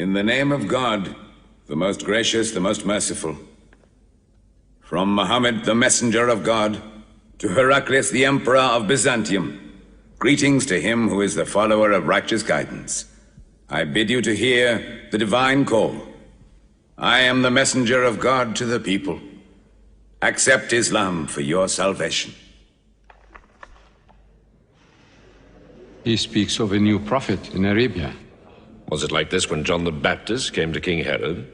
In the name of God, the most gracious, the most merciful. From Muhammad, the messenger of God, to Heraclius, the emperor of Byzantium, greetings to him who is the follower of righteous guidance. I bid you to hear the divine call. I am the messenger of God to the people. Accept Islam for your salvation. He speaks of a new prophet in Arabia. Was it like this when John the Baptist came to King Herod,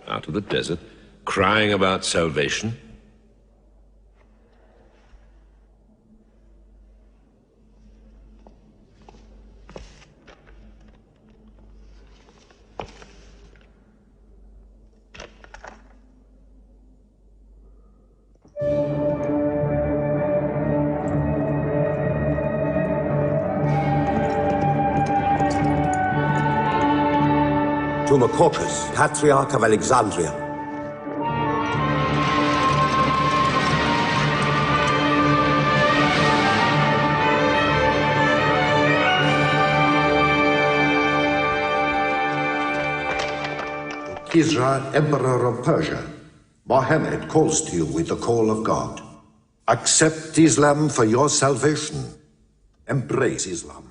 out of the desert, crying about salvation? To Macaucus, Patriarch of Alexandria. Kisah, Emperor of Persia, Mohammed calls to you with the call of God. Accept Islam for your salvation. Embrace Islam.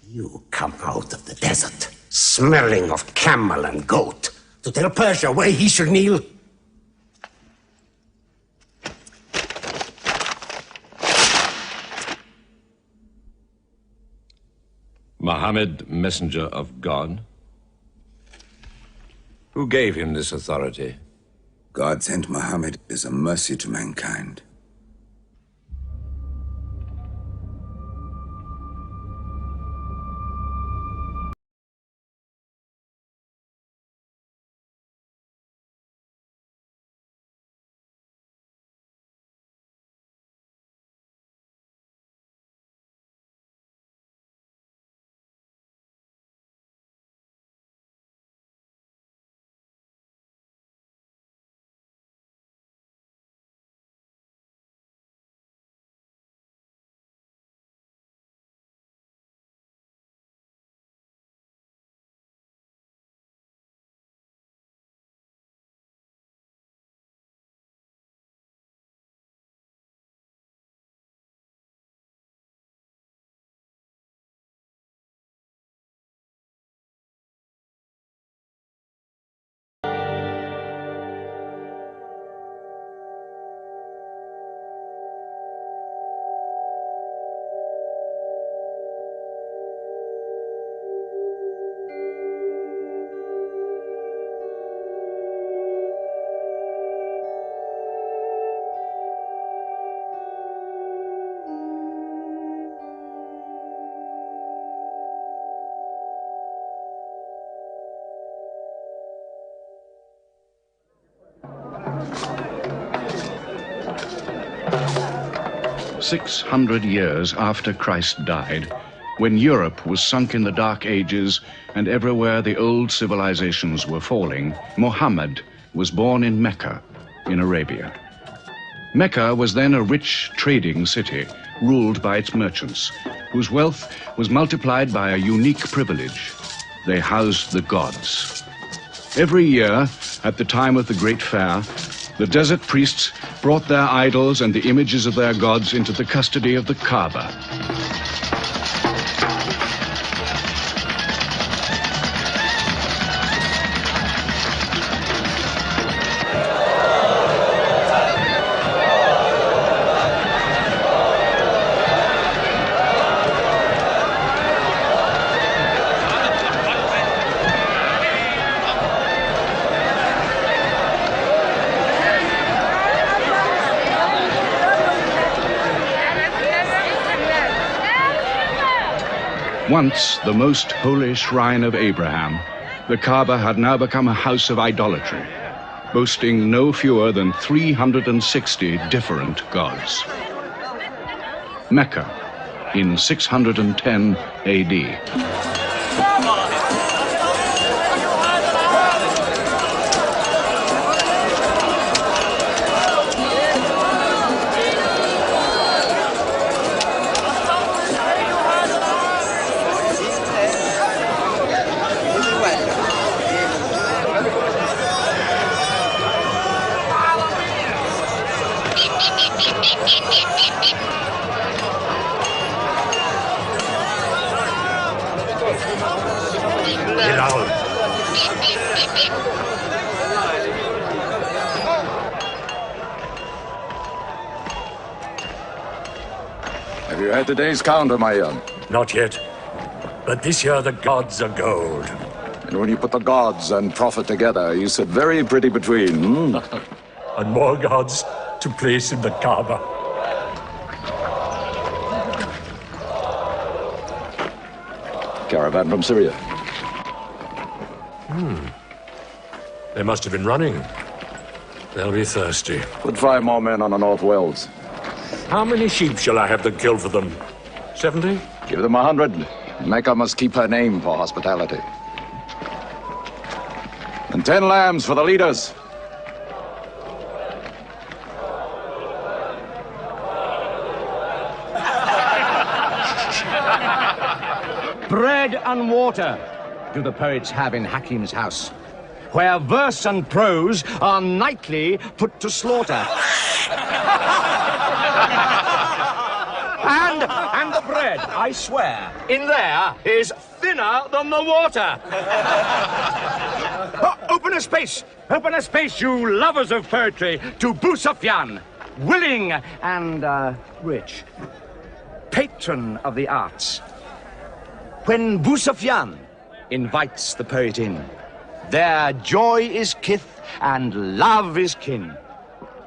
You come out of the desert, smelling of camel and goat, to tell Persia where he should kneel? Muhammad, messenger of God? Who gave him this authority? God sent Muhammad as a mercy to mankind. "600 years after Christ died, when Europe was sunk in the Dark Ages and everywhere the old civilizations were falling, Muhammad was born in Mecca, in Arabia. Mecca was then a rich trading city ruled by its merchants, whose wealth was multiplied by a unique privilege. They housed the gods. Every year, at the time of the Great Fair, the desert priests brought their idols and the images of their gods into the custody of the Kaaba. Once the most holy shrine of Abraham, the Kaaba had now become a house of idolatry, boasting no fewer than 360 different gods. Mecca, in 610 AD. Have you had today's counter, my young? Not yet. But this year the gods are gold. And when you put the gods and profit together, you sit very pretty between, And more gods to place in the Kaaba. Caravan from Syria. They must have been running. They'll be thirsty. Put 5 more men on the North Wells. How many sheep shall I have them kill for them? 70? Give them 100. Mecca must keep her name for hospitality. And 10 lambs for the leaders. Bread and water do the poets have in Hakim's house, where verse and prose are nightly put to slaughter. And the bread, I swear, in there is thinner than the water. Oh, open a space, you lovers of poetry, to Busufyan, willing and rich, patron of the arts. When Busufyan invites the poet in, there joy is kith and love is kin.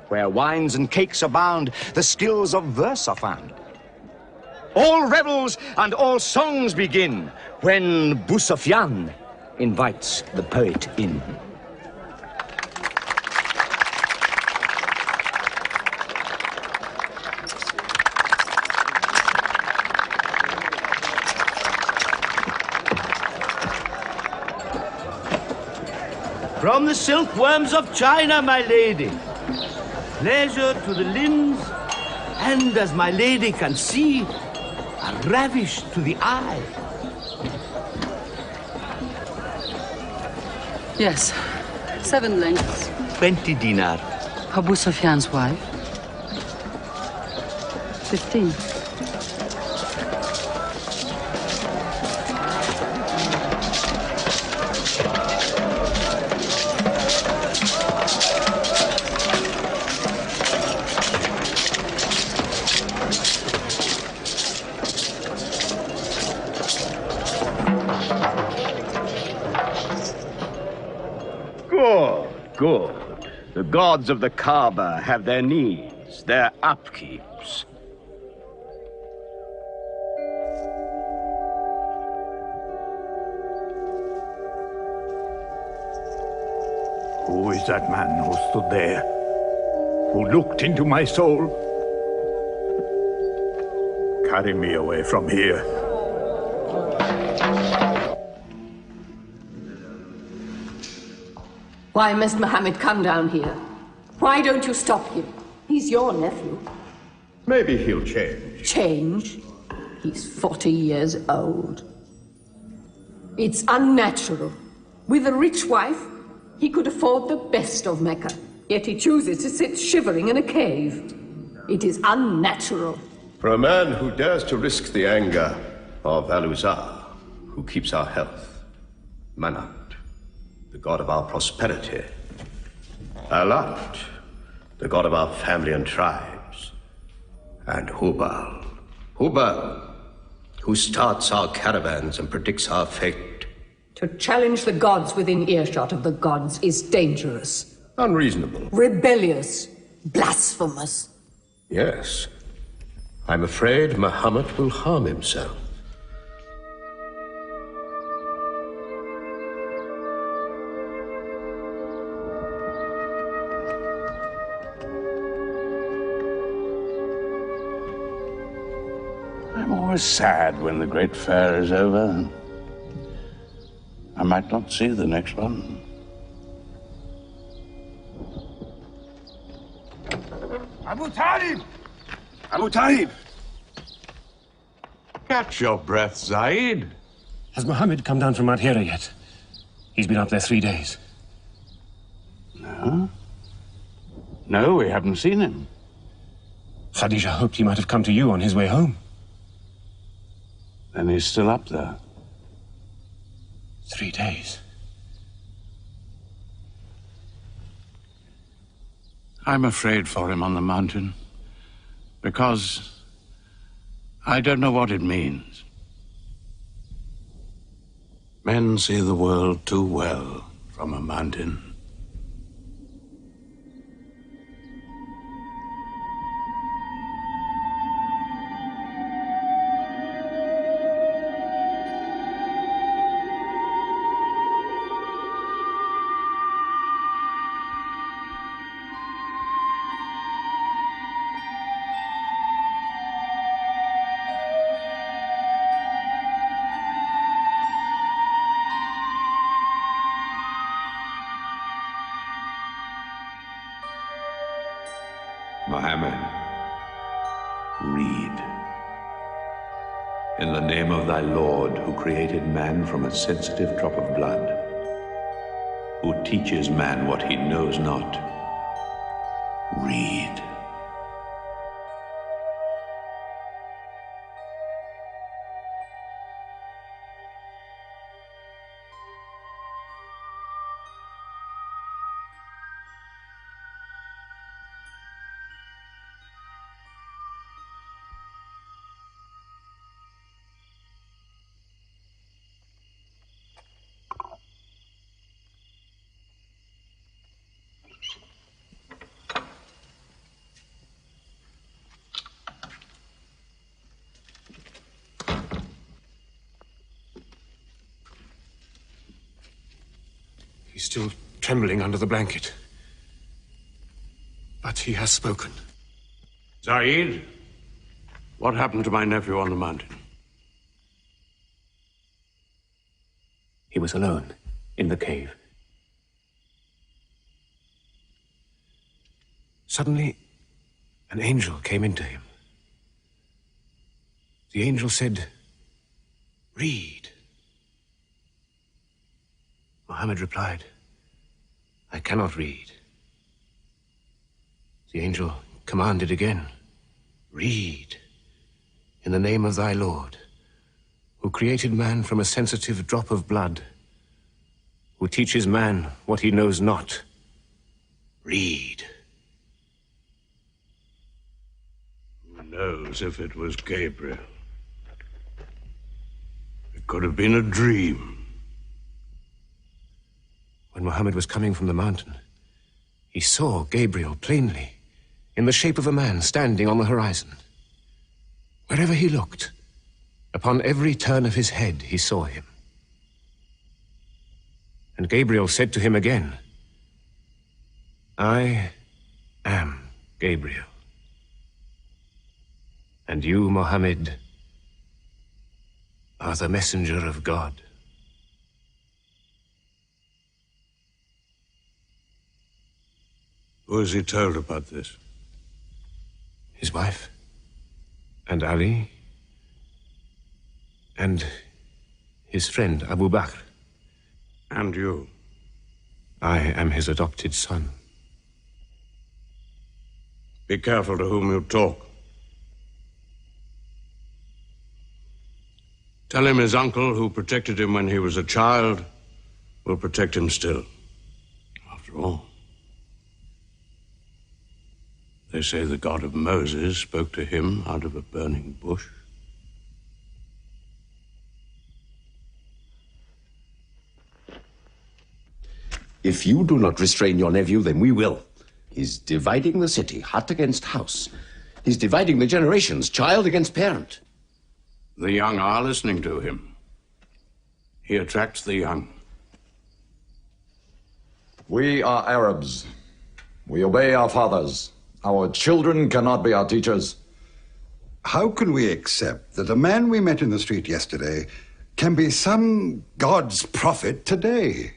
Where wines and cakes abound, the skills of verse are found. All revels and all songs begin when Busufyan invites the poet in. From the silkworms of China, my lady. Pleasure to the limbs, and as my lady can see, a ravish to the eye. Yes, 7 lengths. 20 dinar. Abu Sufyan's wife. 15. Good. The gods of the Kaaba have their needs, their upkeeps. Who is that man who stood there? Who looked into my soul? Carry me away from here. Why must Muhammad come down here? Why don't you stop him? He's your nephew. Maybe he'll change. Change? He's 40 years old. It's unnatural. With a rich wife, he could afford the best of Mecca. Yet he chooses to sit shivering in a cave. It is unnatural. For a man who dares to risk the anger of Al-Uzza, who keeps our health, Manat, the god of our prosperity, Alat, the god of our family and tribes, and Hubal, who starts our caravans and predicts our fate. To challenge the gods within earshot of the gods is dangerous. Unreasonable. Rebellious. Blasphemous. Yes. I'm afraid Muhammad will harm himself. I'm always sad when the great fair is over. I might not see the next one. Abu Talib! Abu Talib! Catch your breath, Zaid. Has Muhammad come down from Mount Hira yet? He's been up there 3 days. No? No, we haven't seen him. Khadija hoped he might have come to you on his way home. Then he's still up there. 3 days. I'm afraid for him on the mountain. Because I don't know what it means. Men see the world too well from a mountain. Mohammed, read. In the name of thy Lord, who created man from a sensitive drop of blood, who teaches man what he knows not, read. He's still trembling under the blanket. But he has spoken. Saeed, what happened to my nephew on the mountain? He was alone in the cave. Suddenly, an angel came into him. The angel said, "Read." Muhammad replied, "I cannot read." The angel commanded again, "Read, in the name of thy Lord, who created man from a sensitive drop of blood, who teaches man what he knows not. Read." Who knows if it was Gabriel? It could have been a dream. When Muhammad was coming from the mountain, he saw Gabriel plainly, in the shape of a man standing on the horizon. Wherever he looked, upon every turn of his head, he saw him. And Gabriel said to him again, "I am Gabriel. And you, Muhammad, are the messenger of God." Who has he told about this? His wife, and Ali, and his friend Abu Bakr. And you? I am his adopted son. Be careful to whom you talk. Tell him his uncle, who protected him when he was a child, will protect him still. After all, they say the God of Moses spoke to him out of a burning bush. If you do not restrain your nephew, then we will. He's dividing the city, hut against house. He's dividing the generations, child against parent. The young are listening to him. He attracts the young. We are Arabs. We obey our fathers. Our children cannot be our teachers. How can we accept that a man we met in the street yesterday can be some God's prophet today?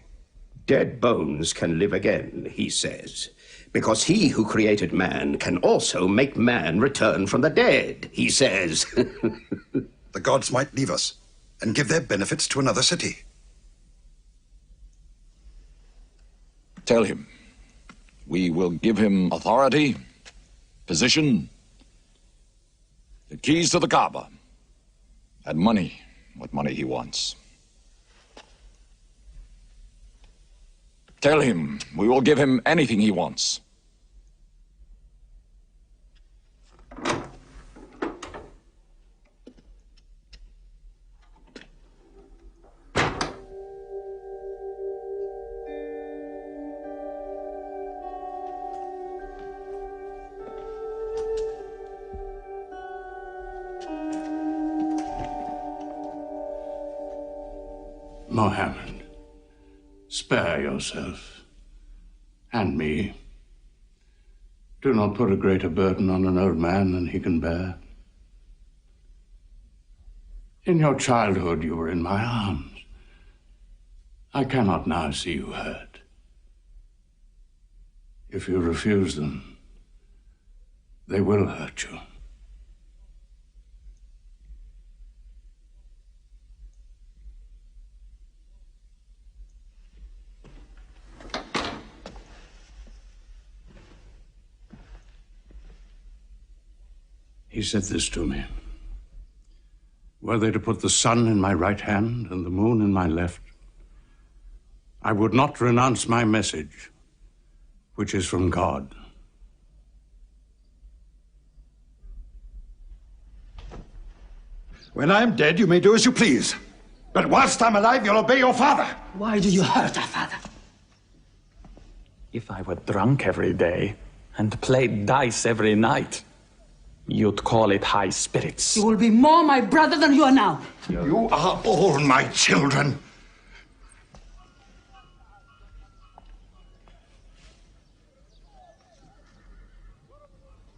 Dead bones can live again, he says, because he who created man can also make man return from the dead, he says. The gods might leave us and give their benefits to another city. Tell him we will give him authority, position, the keys to the Kaaba, and money, what money he wants. Tell him we will give him anything he wants. Mohammed, spare yourself and me. Do not put a greater burden on an old man than he can bear. In your childhood, you were in my arms. I cannot now see you hurt. If you refuse them, they will hurt you. He said this to me. Were they to put the sun in my right hand and the moon in my left, I would not renounce my message, which is from God. When I'm dead, you may do as you please. But whilst I'm alive, you'll obey your father. Why do you hurt our father? If I were drunk every day and played dice every night, you'd call it high spirits. You will be more my brother than you are now. You are all my children.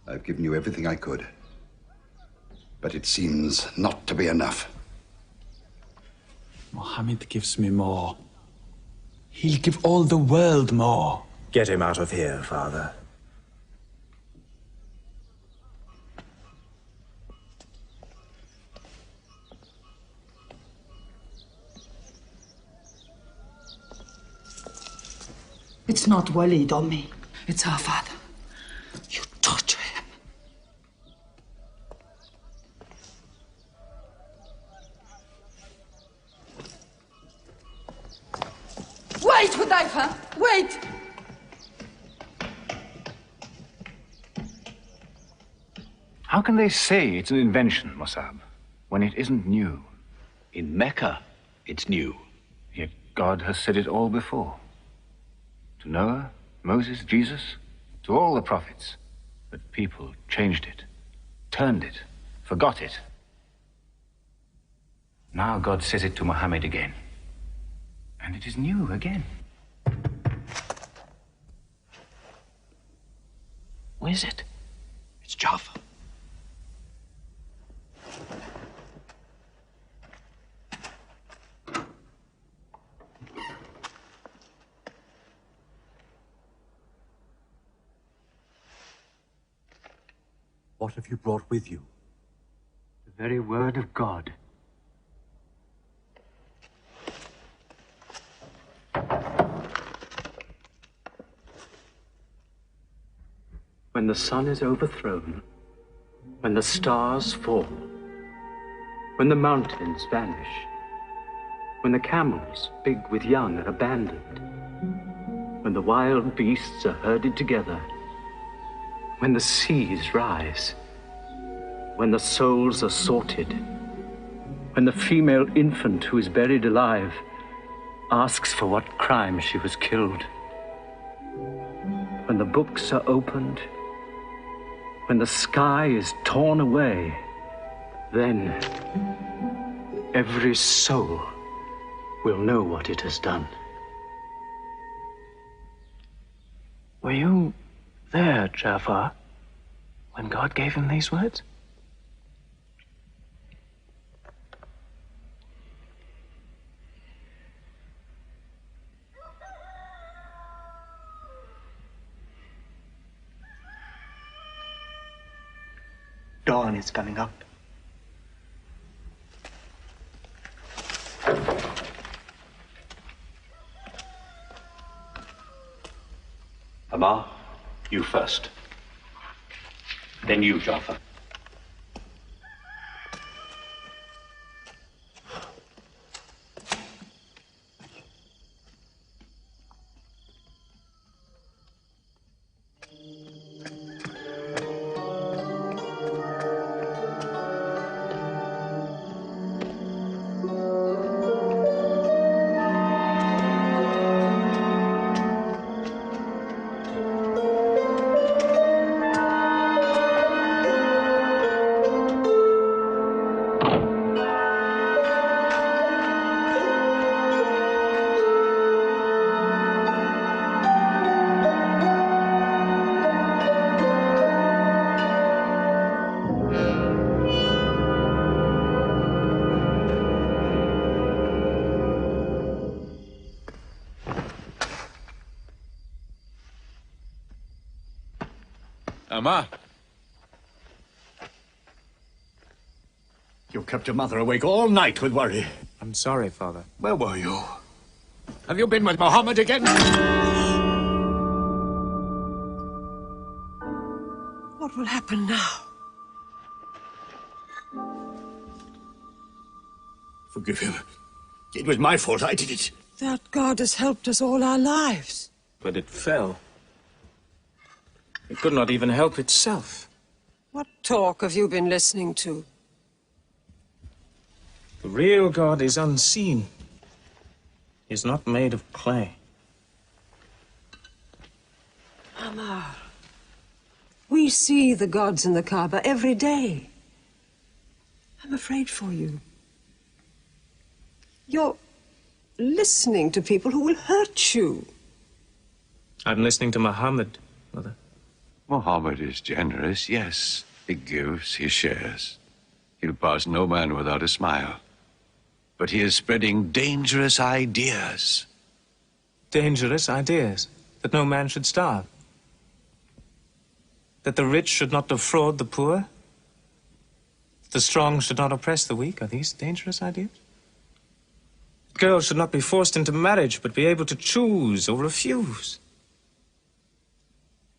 I've given you everything I could. But it seems not to be enough. Mohammed gives me more. He'll give all the world more. Get him out of here, Father. It's not Walid or me. It's our father. You torture him. Wait, Hudayfa! Wait! How can they say it's an invention, Mossab, when it isn't new? In Mecca, it's new. Yet God has said it all before. To Noah, Moses, Jesus, to all the prophets. But people changed it, turned it, forgot it. Now God says it to Muhammad again. And it is new again. What is it? It's Jaffa. What have you brought with you? The very word of God. When the sun is overthrown, when the stars fall, when the mountains vanish, when the camels, big with young, are abandoned, when the wild beasts are herded together, when the seas rise, when the souls are sorted, when the female infant who is buried alive asks for what crime she was killed, when the books are opened, when the sky is torn away, then every soul will know what it has done. Were you there, Jafar, when God gave him these words? Dawn is coming up. Amar, you first. Then you, Jafar. Amma. You kept your mother awake all night with worry. I'm sorry, Father. Where were you? Have you been with Mohammed again? What will happen now? Forgive him. It was my fault. I did it. That God has helped us all our lives. But it fell. It could not even help itself. What talk have you been listening to? The real God is unseen. He is not made of clay. Ammar, we see the gods in the Kaaba every day. I'm afraid for you. You're listening to people who will hurt you. I'm listening to Muhammad, Mother. Muhammad is generous, yes. He gives, he shares. He'll pass no man without a smile. But he is spreading dangerous ideas. Dangerous ideas? That no man should starve? That the rich should not defraud the poor? That the strong should not oppress the weak? Are these dangerous ideas? Girls should not be forced into marriage, but be able to choose or refuse.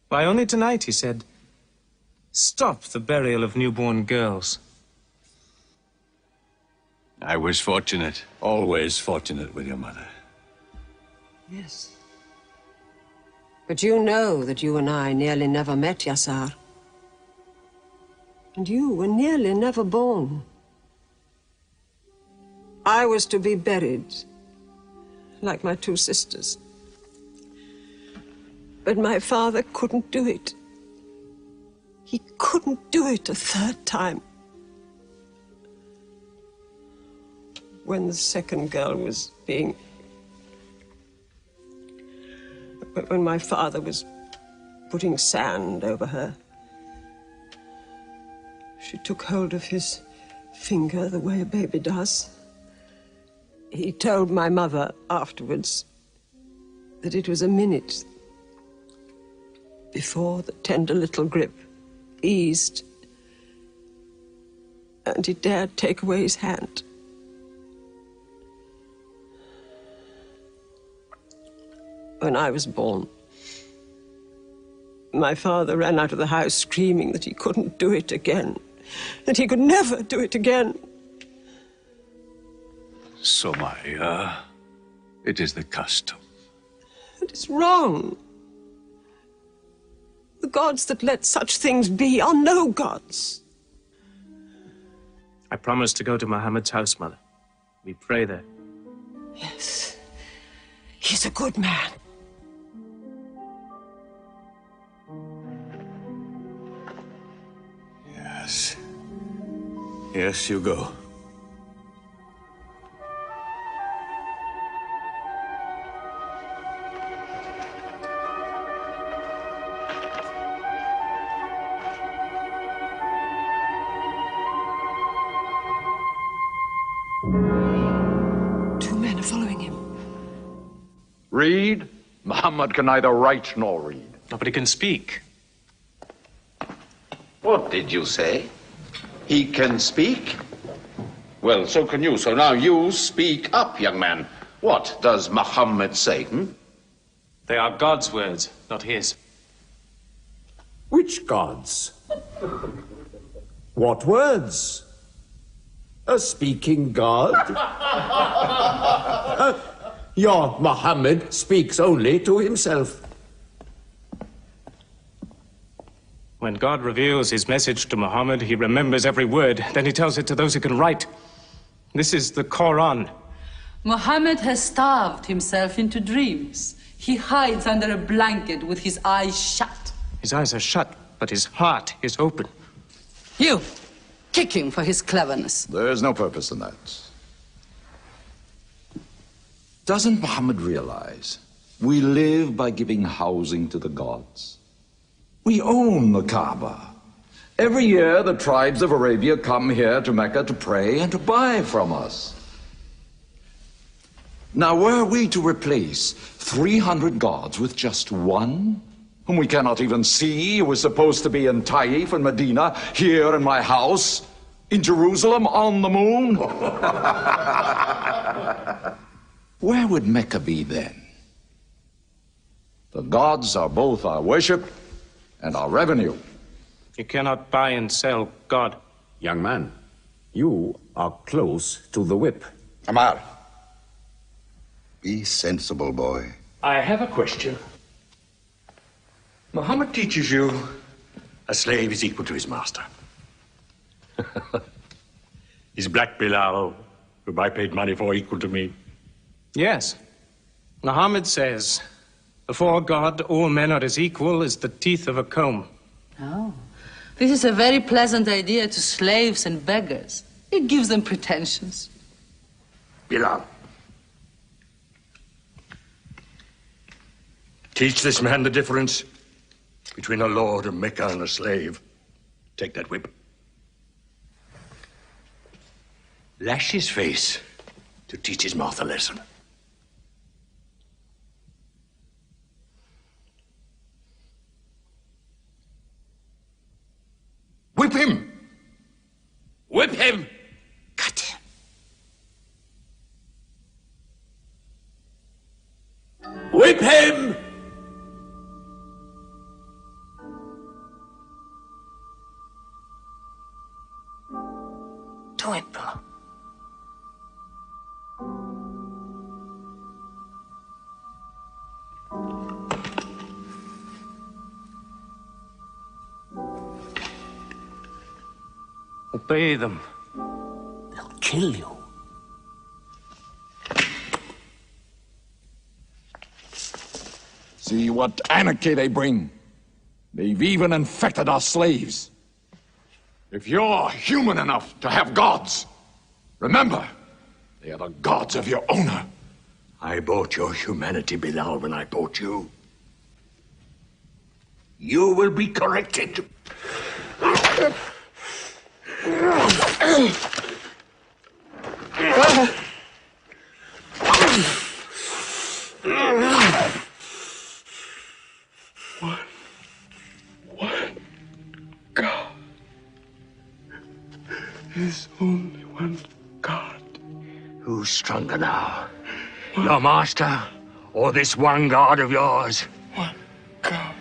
Why, only tonight he said, stop the burial of newborn girls. I was fortunate, always fortunate with your mother. Yes. But you know that you and I nearly never met, Yassar. And you were nearly never born. I was to be buried, like my two sisters. But my father couldn't do it. He couldn't do it a third time. When the second girl was being... When my father was putting sand over her, she took hold of his finger the way a baby does. He told my mother afterwards that it was a minute before the tender little grip eased and he dared take away his hand. When I was born, my father ran out of the house screaming that he couldn't do it again, that he could never do it again. So, Maria, it is the custom. And it's wrong. The gods that let such things be are no gods. I promised to go to Muhammad's house, Mother. We pray there. Yes. He's a good man. Yes. Yes, you go. Read? Muhammad can neither write nor read. Nobody can speak. What did you say? He can speak? Well, so can you. So now you speak up, young man. What does Muhammad say, They are God's words, not his. Which gods? What words? A speaking God? Your Muhammad speaks only to himself. When God reveals his message to Muhammad, he remembers every word. Then he tells it to those who can write. This is the Quran. Muhammad has starved himself into dreams. He hides under a blanket with his eyes shut. His eyes are shut, but his heart is open. You, kick him for his cleverness. There is no purpose in that. Doesn't Muhammad realize we live by giving housing to the gods? We own the Kaaba. Every year, the tribes of Arabia come here to Mecca to pray and to buy from us. Now, were we to replace 300 gods with just one, whom we cannot even see, who is supposed to be in Taif and Medina, here in my house, in Jerusalem, on the moon? Where would Mecca be then? The gods are both our worship and our revenue. You cannot buy and sell God. Young man, you are close to the whip. Amar. Be sensible, boy. I have a question. Muhammad teaches you a slave is equal to his master. Is Black Bilal, whom I paid money for, equal to me? Yes. Muhammad says, before God, all men are as equal as the teeth of a comb. Oh, this is a very pleasant idea to slaves and beggars. It gives them pretensions. Bilal. Teach this man the difference between a lord of Mecca and a slave. Take that whip. Lash his face to teach his mouth a lesson. Whip him! Whip him! Cut him! Whip him! Do it, Bill. Obey them. They'll kill you. See what anarchy they bring. They've even infected our slaves. If you're human enough to have gods, remember, they are the gods of your owner. I bought your humanity, Bilal, when I bought you. You will be corrected. God. There's only one God. Who's stronger now? Your master or this one God of yours? One God.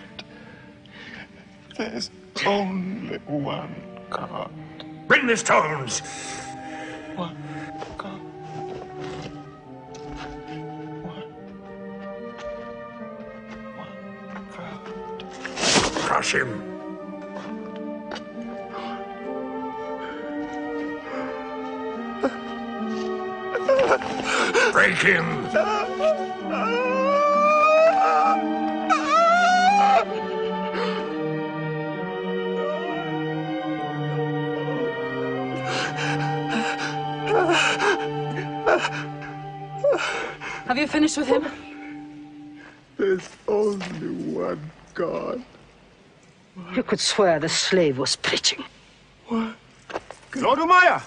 There's only one God. Bring the stones! One God. One God. Crush him. Break him. Have you finished with him? There's only one God. You could swear the slave was preaching. What? Lord Umayyah!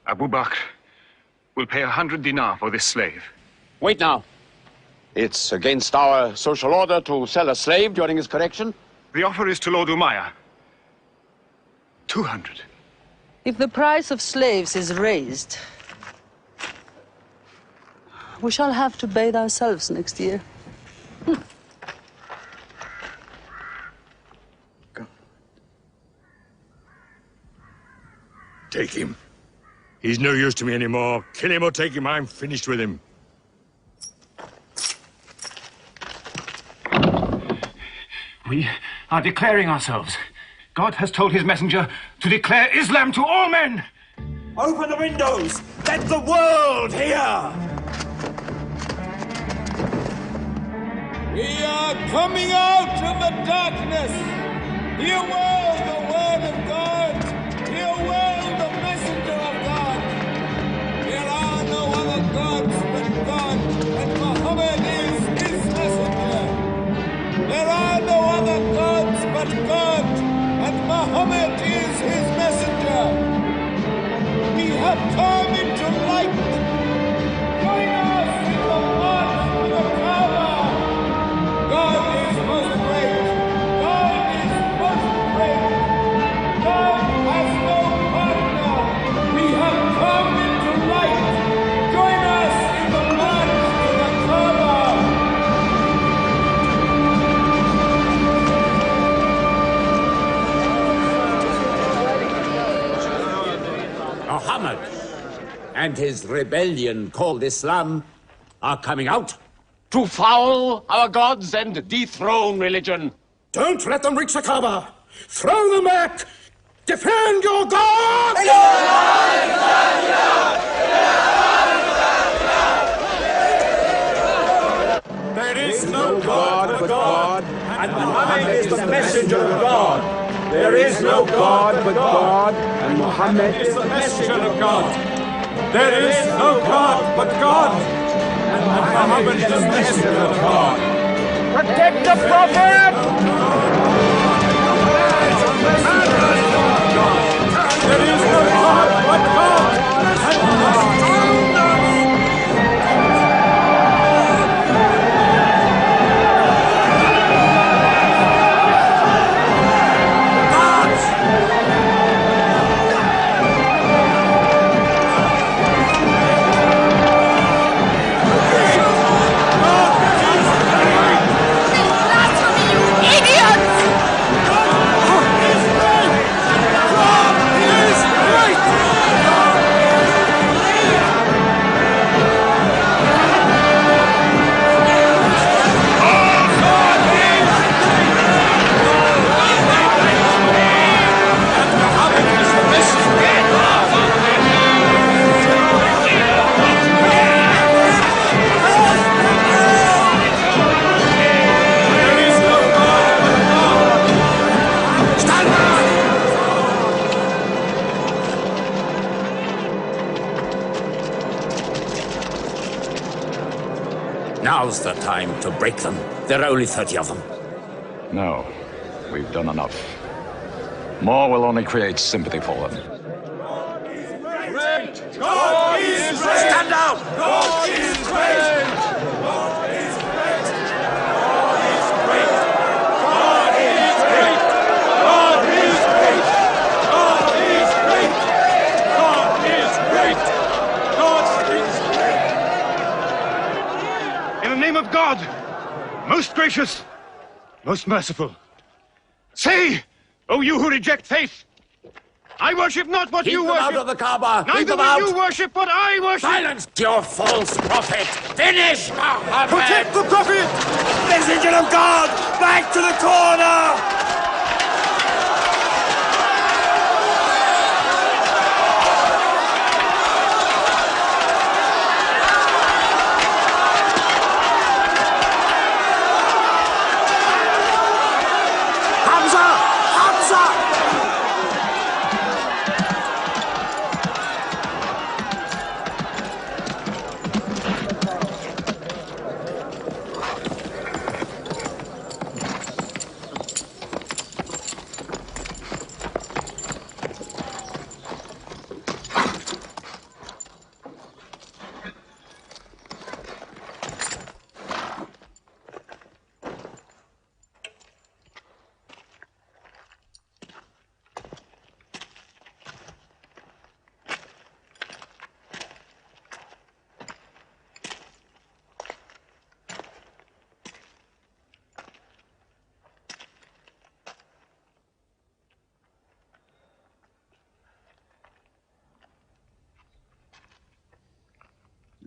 Abu Bakr will pay 100 dinar for this slave. Wait now. It's against our social order to sell a slave during his correction. The offer is to Lord Umayyah. 200. If the price of slaves is raised, we shall have to bathe ourselves next year. Take him. He's no use to me anymore. Kill him or take him. I'm finished with him. We are declaring ourselves. God has told his messenger to declare Islam to all men. Open the windows! Let the world hear! We are coming out of the darkness. Hear well the word of God. Hear well the messenger of God. There are no other gods but God, and Muhammad is his messenger. There are no other gods but God, and Muhammad is his messenger. He hath come into light and his rebellion called Islam are coming out. To foul our gods and dethrone religion. Don't let them reach the Kaaba. Throw them back. Defend your God! There is no God but God, and Muhammad is the messenger of God. There is no God but God, and Muhammad is the messenger of God. There is no God but God, and Muhammad is the messenger of God. Protect the Prophet! There is no God but God, and Muhammad. Now's the time to break them. There are only 30 of them. No, we've done enough. More will only create sympathy for them. God is great! Stand down! God is great! God is great! God is great! God is great! God is great! God is great! God is great! In the name of God, most gracious, most merciful, say, O you who reject faith, I worship not what you worship. Keep them out of the Kaaba. Neither will you worship what I worship. Silence your false prophet. Finish, Muhammad. Protect the prophet. Messenger of God, back to the corner.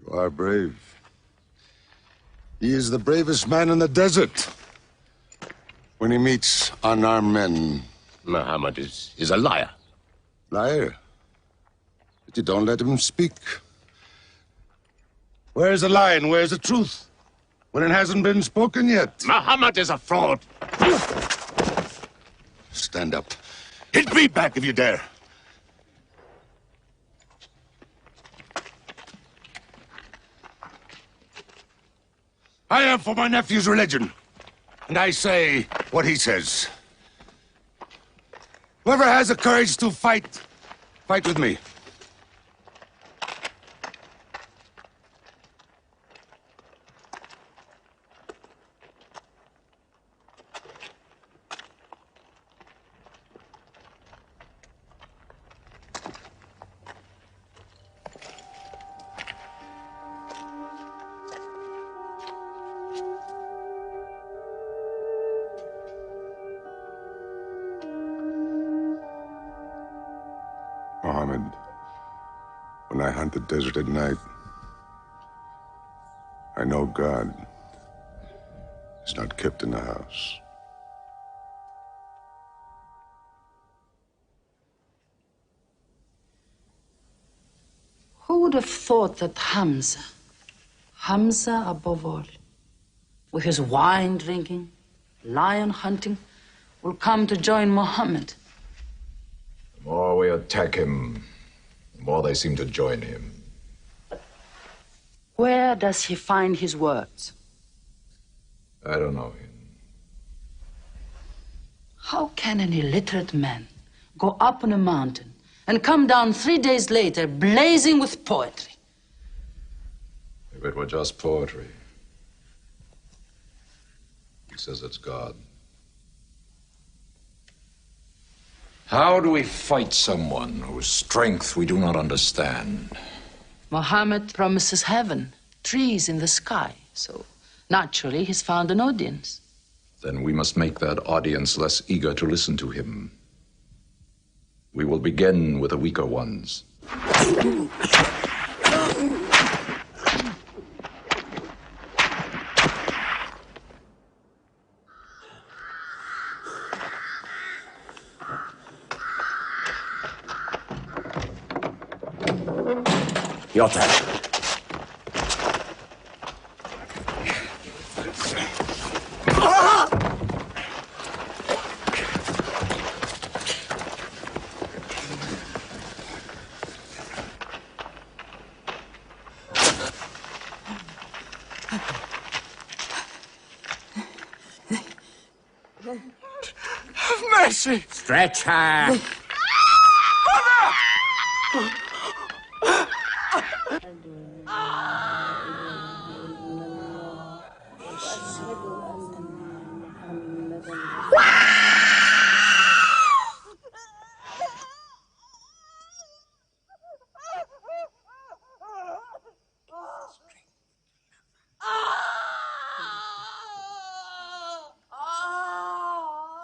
You are brave. He is the bravest man in the desert. When he meets unarmed men, Muhammad is a liar. Liar? But you don't let him speak. Where's the lie and where's the truth? When it hasn't been spoken yet. Muhammad is a fraud. Stand up. Hit me back if you dare. I am for my nephew's religion, and I say what he says. Whoever has the courage to fight, fight with me. Mohammed, I hunt the desert at night, I know God is not kept in the house. Who would have thought that Hamza above all, with his wine drinking, lion hunting, will come to join Muhammad? The more we attack him, the more they seem to join him. Where does he find his words? I don't know him. How can an illiterate man go up on a mountain and come down 3 days later blazing with poetry? If it were just poetry. He says it's God. How do we fight someone whose strength we do not understand? Muhammad promises heaven, trees in the sky, so naturally he's found an audience. Then we must make that audience less eager to listen to him. We will begin with the weaker ones. Your turn. Have mercy! Stretch her!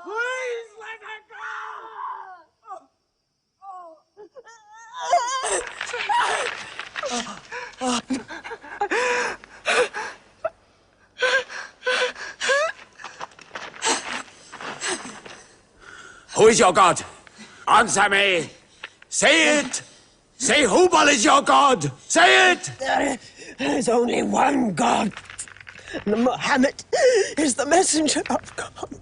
Please let her Who is your God? Answer me! Say it! Say Hubal is your God! Say it! There is only one God. And Muhammad is the messenger of God.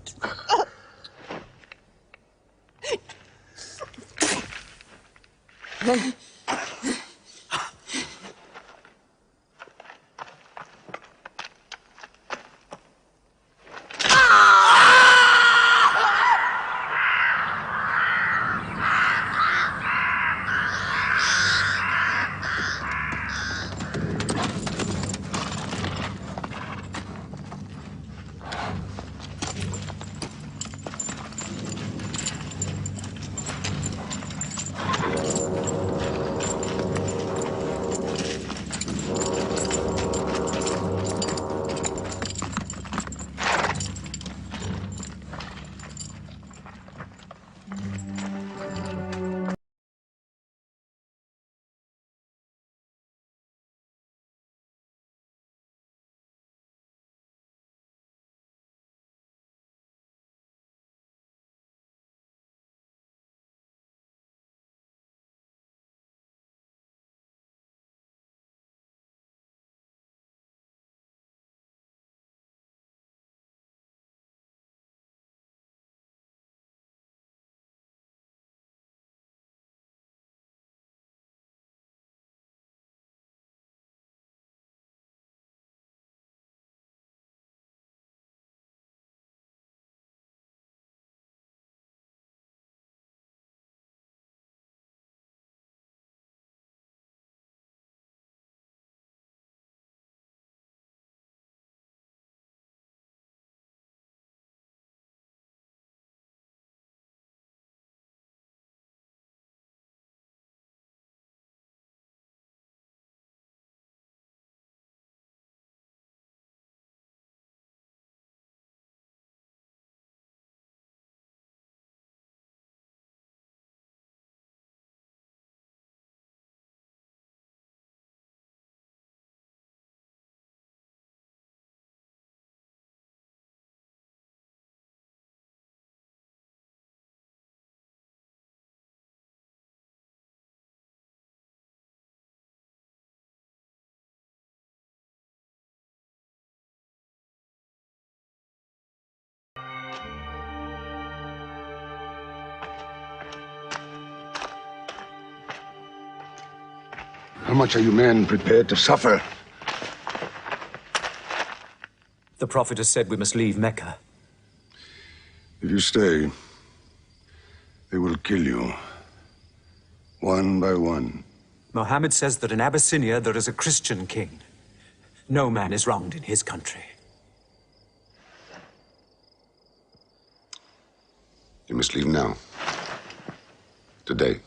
How much are you men prepared to suffer? The Prophet has said we must leave Mecca. If you stay, they will kill you. One by one. Mohammed says that in Abyssinia there is a Christian king. No man is wronged in his country. You must leave now. Today.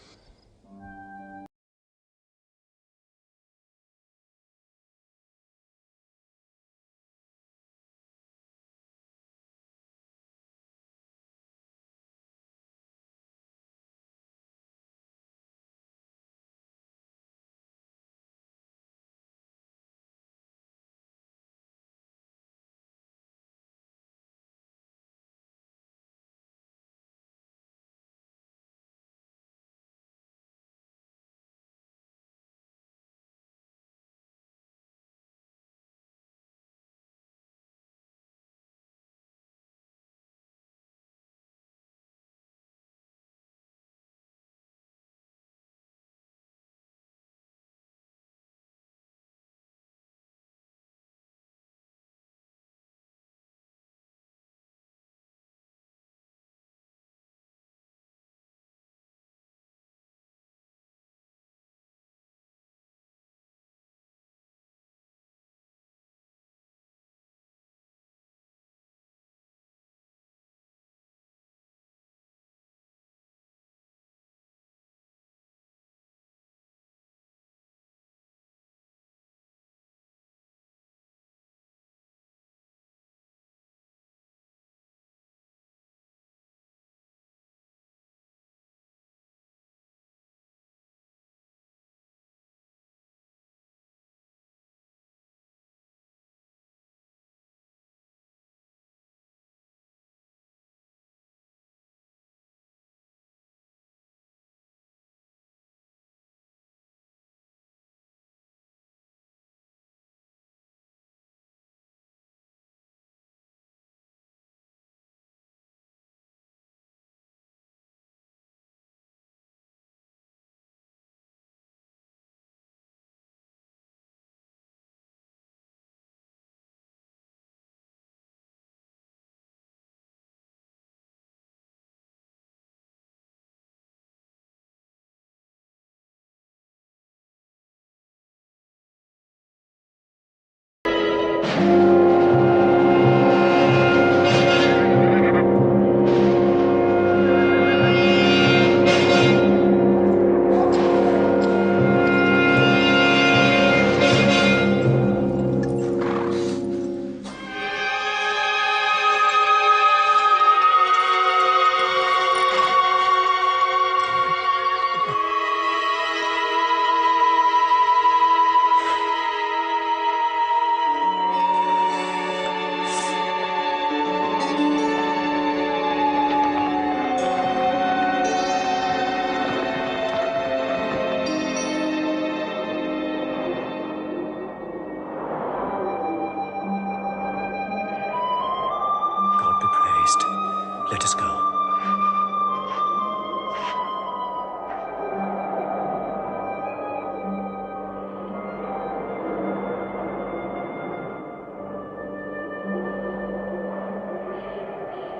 Let us go.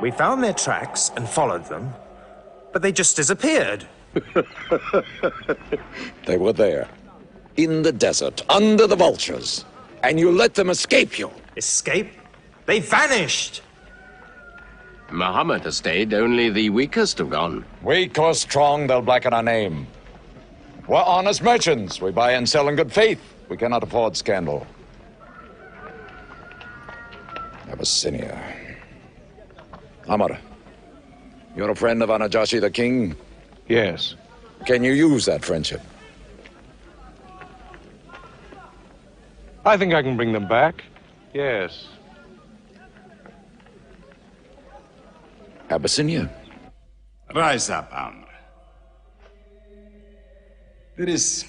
We found their tracks and followed them, but they just disappeared. They were there, in the desert, under the vultures, and you let them escape you. Escape? They vanished! Muhammad has stayed, only the weakest have gone. Weak or strong, they'll blacken our name. We're honest merchants. We buy and sell in good faith. We cannot afford scandal. Abyssinia. Amar, you're a friend of Anajashi the king? Yes. Can you use that friendship? I think I can bring them back. Yes. Abyssinia. Rise up, Amr. There is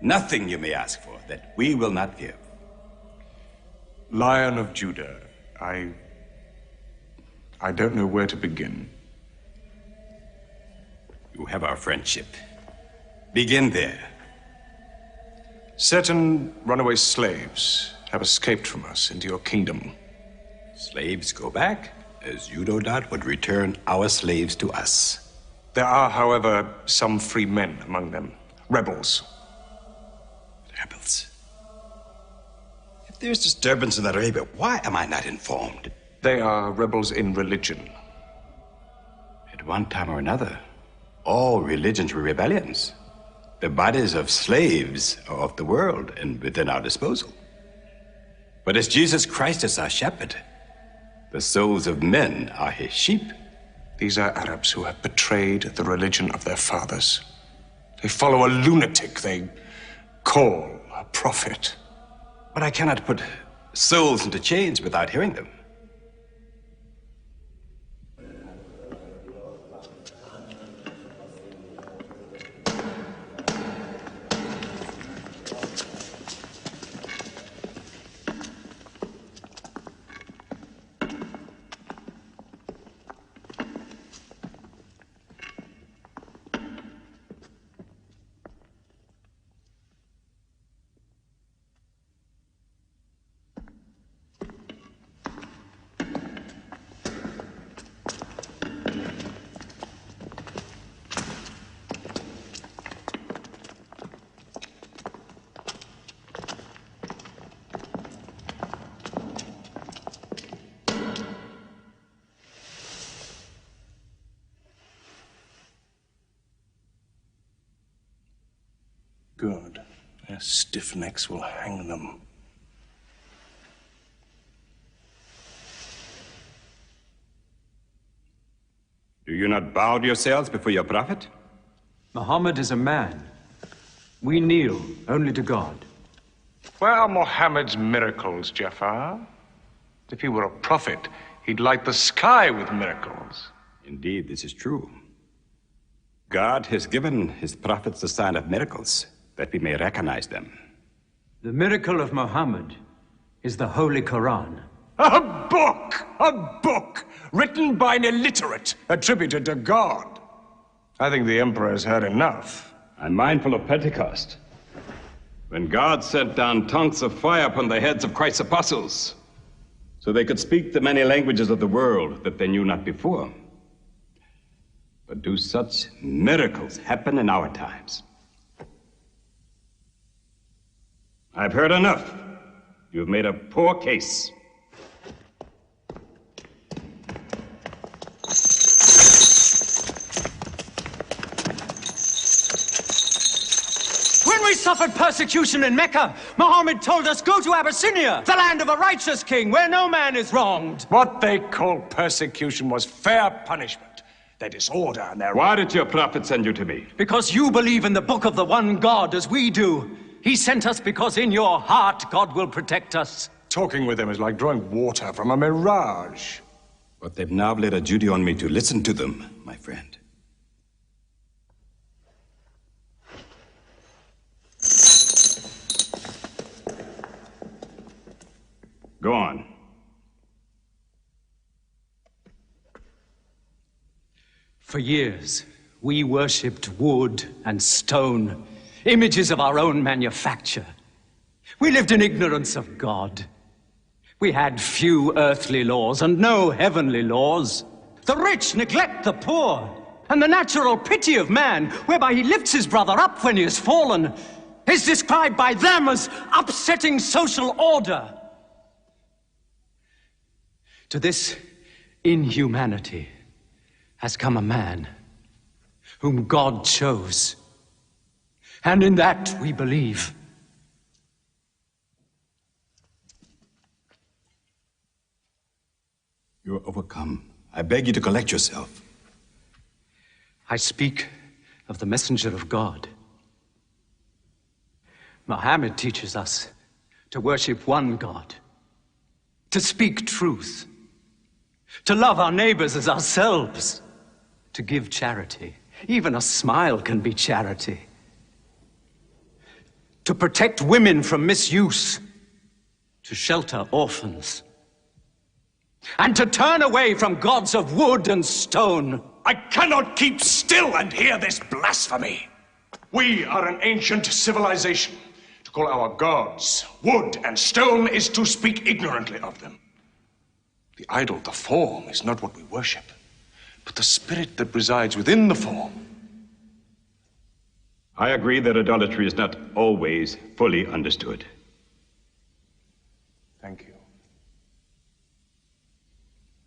nothing you may ask for that we will not give. Lion of Judah, I don't know where to begin. You have our friendship. Begin there. Certain runaway slaves have escaped from us into your kingdom. Slaves go back, as you no doubt would return our slaves to us. There are, however, some free men among them. Rebels. Rebels? If there's disturbance in Arabia, why am I not informed? They are rebels in religion. At one time or another, all religions were rebellions. The bodies of slaves are of the world and within our disposal. But as Jesus Christ is our shepherd, the souls of men are his sheep. These are Arabs who have betrayed the religion of their fathers. They follow a lunatic they call a prophet. But I cannot put souls into chains without hearing them. Good. Their stiff necks will hang them. Do you not bow yourselves before your prophet? Muhammad is a man. We kneel only to God. Where are Muhammad's miracles, Jafar? If he were a prophet, he'd light the sky with miracles. Indeed, this is true. God has given his prophets the sign of miracles, that we may recognize them. The miracle of Muhammad is the Holy Quran. A book! A book! Written by an illiterate, attributed to God. I think the Emperor has heard enough. I'm mindful of Pentecost, when God sent down tongues of fire upon the heads of Christ's apostles, so they could speak the many languages of the world that they knew not before. But do such miracles happen in our times? I've heard enough. You've made a poor case. When we suffered persecution in Mecca, Muhammad told us, go to Abyssinia, the land of a righteous king, where no man is wronged. What they called persecution was fair punishment. Their disorder and their... Why did your prophet send you to me? Because you believe in the book of the one God as we do. He sent us because in your heart God will protect us. Talking with them is like drawing water from a mirage. But they've now laid a duty on me to listen to them, my friend. Go on. For years, we worshipped wood and stone, images of our own manufacture. We lived in ignorance of God. We had few earthly laws and no heavenly laws. The rich neglect the poor, and the natural pity of man, whereby he lifts his brother up when he has fallen, is described by them as upsetting social order. To this inhumanity has come a man whom God chose. And in that we believe. You are overcome. I beg you to collect yourself. I speak of the messenger of God. Muhammad teaches us to worship one God, to speak truth, to love our neighbors as ourselves, to give charity. Even a smile can be charity. To protect women from misuse, to shelter orphans, and to turn away from gods of wood and stone. I cannot keep still and hear this blasphemy. We are an ancient civilization. To call our gods wood and stone is to speak ignorantly of them. The idol, the form, is not what we worship, but the spirit that resides within the form. I agree that idolatry is not always fully understood. Thank you.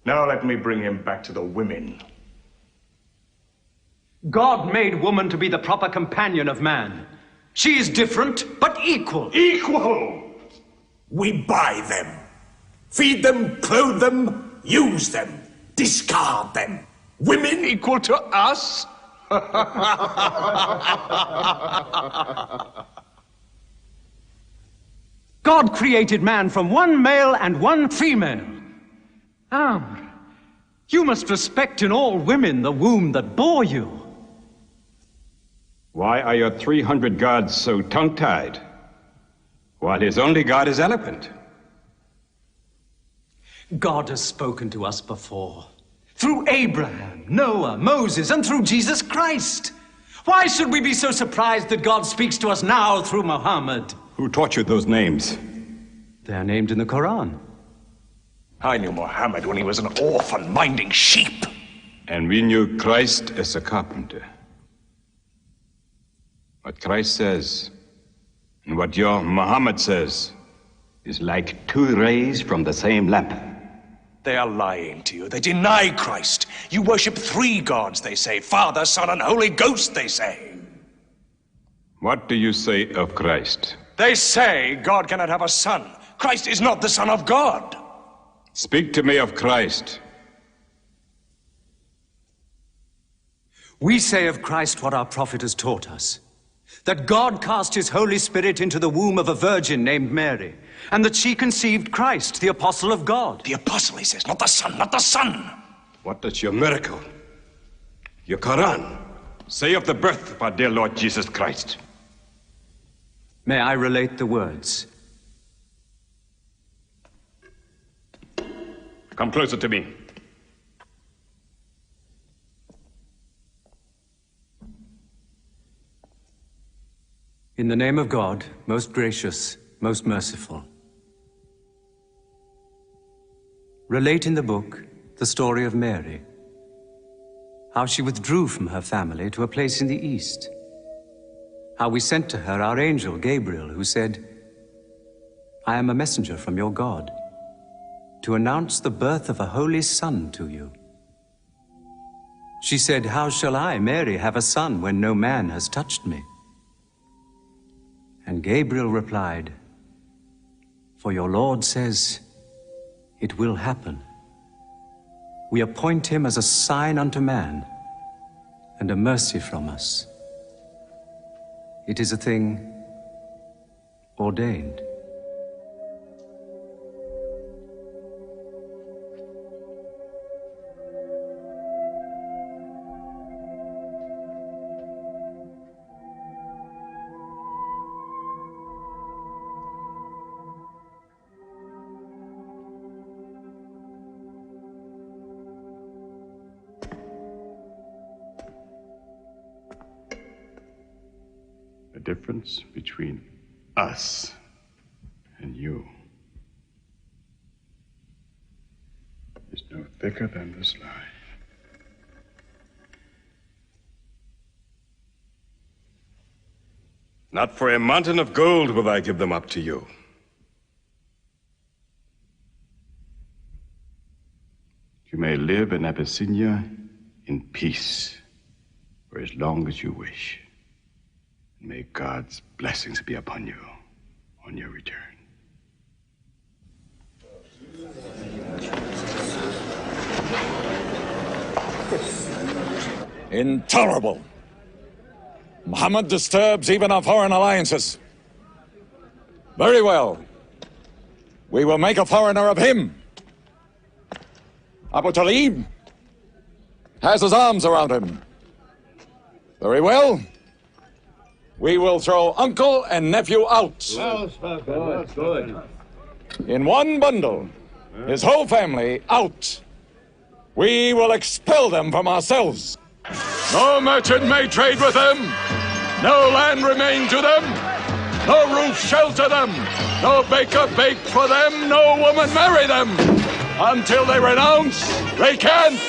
Now let me bring him back to the women. God made woman to be the proper companion of man. She is different, but equal. Equal! We buy them. Feed them, clothe them, use them, discard them. Women equal to us? God created man from one male and one female. You must respect in all women the womb that bore you. Why are your 300 gods so tongue-tied, while his only god is eloquent? God has spoken to us before, through Abraham, Noah, Moses, and through Jesus Christ. Why should we be so surprised that God speaks to us now through Muhammad? Who taught you those names? They are named in the Quran. I knew Muhammad when he was an orphan minding sheep. And we knew Christ as a carpenter. What Christ says and what your Muhammad says is like two rays from the same lamp. They are lying to you. They deny Christ. You worship 3 gods, they say. Father, Son, and Holy Ghost, they say. What do you say of Christ? They say God cannot have a son. Christ is not the Son of God. Speak to me of Christ. We say of Christ what our prophet has taught us. That God cast his Holy Spirit into the womb of a virgin named Mary, and that she conceived Christ, the apostle of God. The apostle, he says, not the son, not the son. What does your miracle, your Quran, say of the birth of our dear Lord Jesus Christ? May I relate the words? Come closer to me. In the name of God, most gracious, most merciful. Relate in the book the story of Mary, how she withdrew from her family to a place in the east, how we sent to her our angel Gabriel, who said, "I am a messenger from your God, to announce the birth of a holy son to you." She said, "How shall I, Mary, have a son when no man has touched me?" And Gabriel replied, "For your Lord says, it will happen. We appoint him as a sign unto man, and a mercy from us. It is a thing ordained." The difference between us and you is no thicker than this lie. Not for a mountain of gold will I give them up to you. You may live in Abyssinia in peace for as long as you wish. May God's blessings be upon you on your return. Intolerable. Muhammad disturbs even our foreign alliances. Very well. We will make a foreigner of him. Abu Talib has his arms around him. Very well. We will throw uncle and nephew out. Good. In one bundle, his whole family out. We will expel them from ourselves. No merchant may trade with them. No land remain to them. no roof shelter them, no baker bake for them, no woman marry them. Until they renounce, they can't.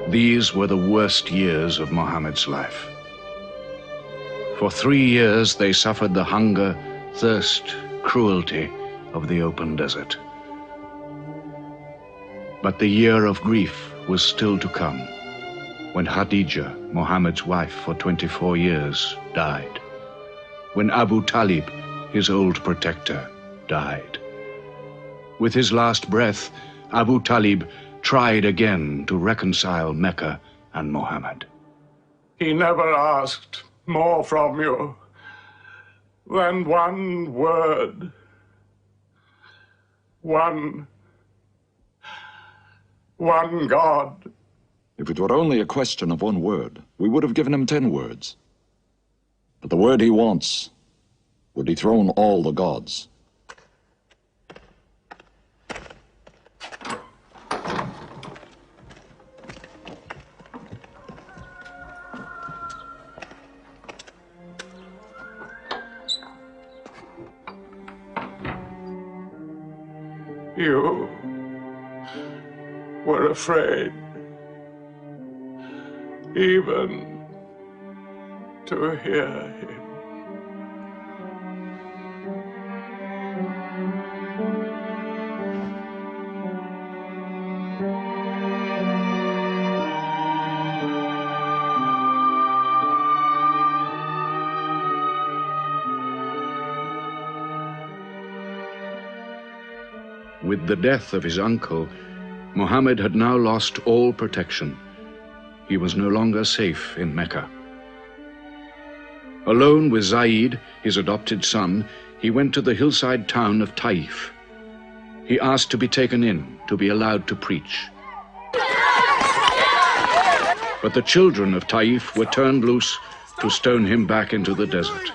These were the worst years of Muhammad's life. For 3 years they suffered the hunger, thirst, cruelty of the open desert. But the year of grief was still to come, when Khadija, Muhammad's wife for 24 years, died. When Abu Talib, his old protector, died. With his last breath, Abu Talib tried again to reconcile Mecca and Muhammad. He never asked more from you than one word. One God. If it were only a question of one word, we would have given him 10 words. But the word he wants would dethrone all the gods. You were afraid even to hear him. With the death of his uncle, Muhammad had now lost all protection. He was no longer safe in Mecca. Alone with Zaid, his adopted son, he went to the hillside town of Taif. He asked to be taken in, to be allowed to preach. But the children of Taif were turned loose to stone him back into the desert.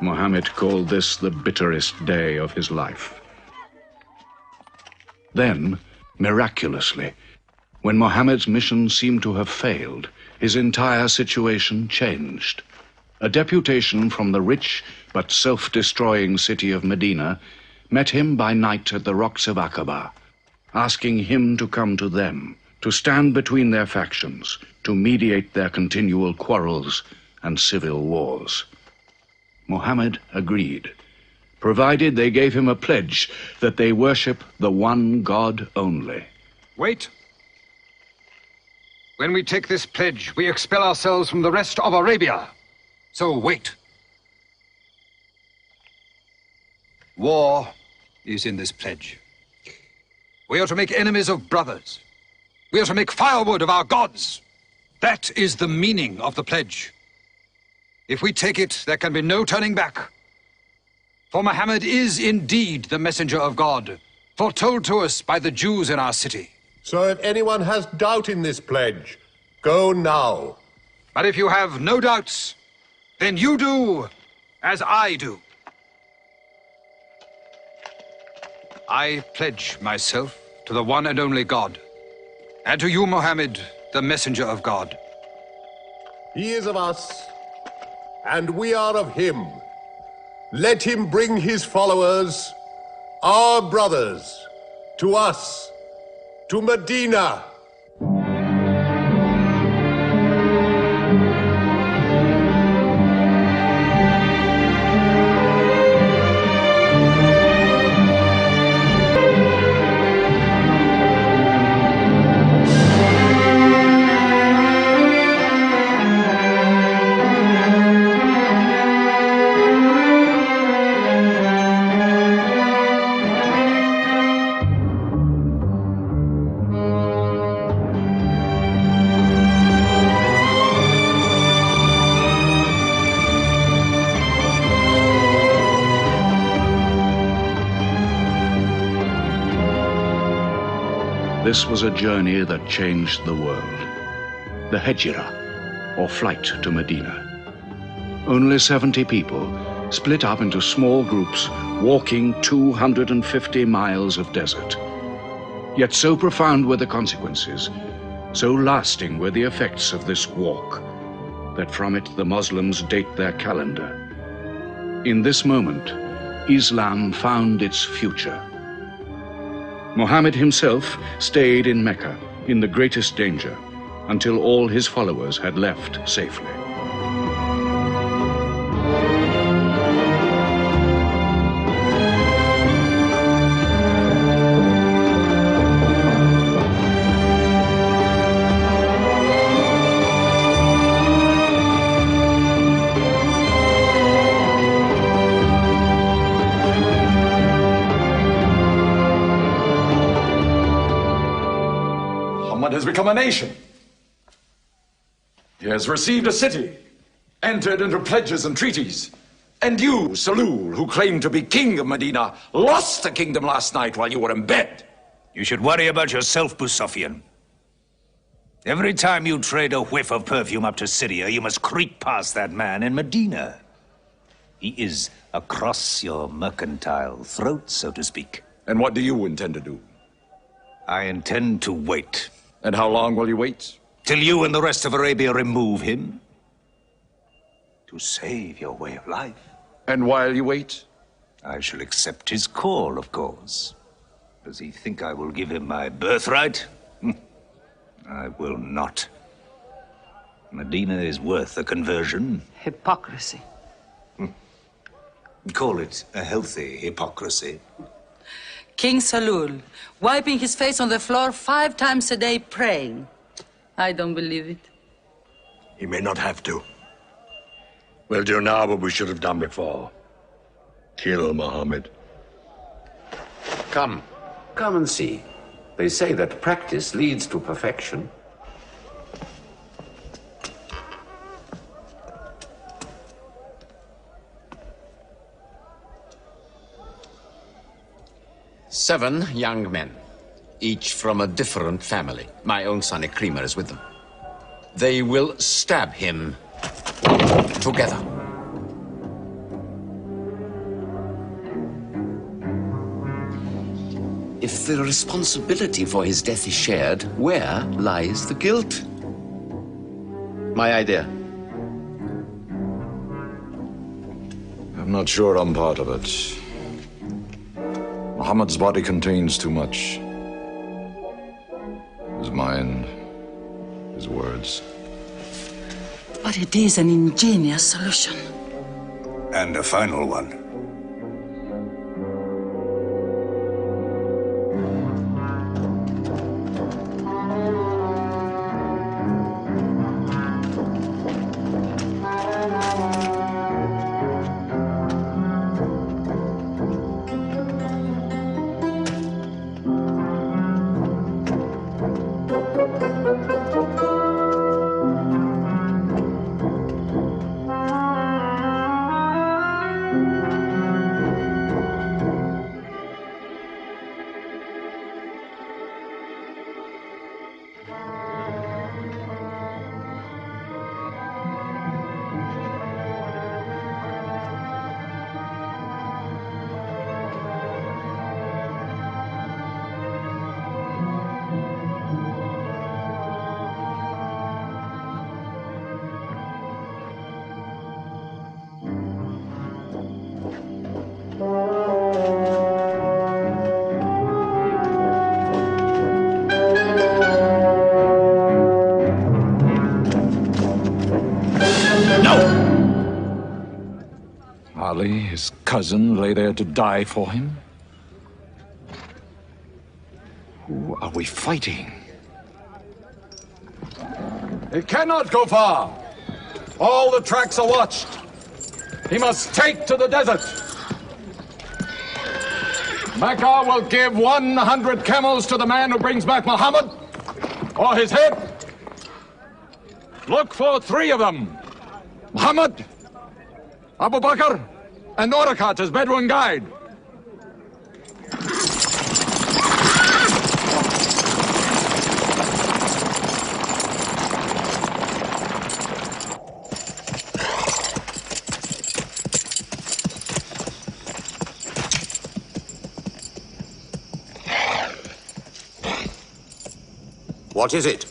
Muhammad called this the bitterest day of his life. Then, miraculously, when Muhammad's mission seemed to have failed, his entire situation changed. A deputation from the rich but self-destroying city of Medina met him by night at the rocks of Aqaba, asking him to come to them, to stand between their factions, to mediate their continual quarrels and civil wars. Muhammad agreed, provided they gave him a pledge that they worship the one God only. Wait. When we take this pledge, we expel ourselves from the rest of Arabia. So wait. War is in this pledge. We are to make enemies of brothers. We are to make firewood of our gods. That is the meaning of the pledge. If we take it, there can be no turning back. For Muhammad is indeed the messenger of God, foretold to us by the Jews in our city. So if anyone has doubt in this pledge, go now. But if you have no doubts, then you do as I do. I pledge myself to the one and only God, and to you, Muhammad, the messenger of God. He is of us, and we are of him. Let him bring his followers, Our brothers, to us, to Medina. This was a journey that changed the world. The Hejira, or flight to Medina. Only 70 people, split up into small groups, walking 250 miles of desert. Yet so profound were the consequences, so lasting were the effects of this walk, that from it the Muslims date their calendar. In this moment, Islam found its future. Muhammad himself stayed in Mecca in the greatest danger until all his followers had left safely. Has become a nation. He has received a city, entered into pledges and treaties. And you, Salul, who claimed to be king of Medina, lost the kingdom last night while you were in bed. You should worry about yourself, Busofian. Every time you trade a whiff of perfume up to Syria, you must creep past that man in Medina. He is across your mercantile throat, so to speak. And what do you intend to do? I intend to wait. And how long will you wait? Till you and the rest of Arabia remove him. To save your way of life. And while you wait? I shall accept his call, of course. Does he think I will give him my birthright? I will not. Medina is worth a conversion. Hypocrisy. Call it a healthy hypocrisy. King Salul, wiping his face on the floor 5 times a day, praying. I don't believe it. He may not have to. We'll do now what we should have done before. Kill Muhammad. Come and see. They say that practice leads to perfection. Seven young men, each from a different family. My own son Ikrimah is with them. They will stab him together. If the responsibility for his death is shared, where lies the guilt? My idea. I'm not sure I'm part of it. Muhammad's body contains too much. His mind, his words. But it is an ingenious solution. And a final one. Really? His cousin lay there to die for him? Who are we fighting? He cannot go far. All the tracks are watched. He must take to the desert. Mecca will give 100 camels to the man who brings back Muhammad, or his head. Look for 3 of them. Muhammad, Abu Bakr, and Orakat as Bedouin guide. What is it?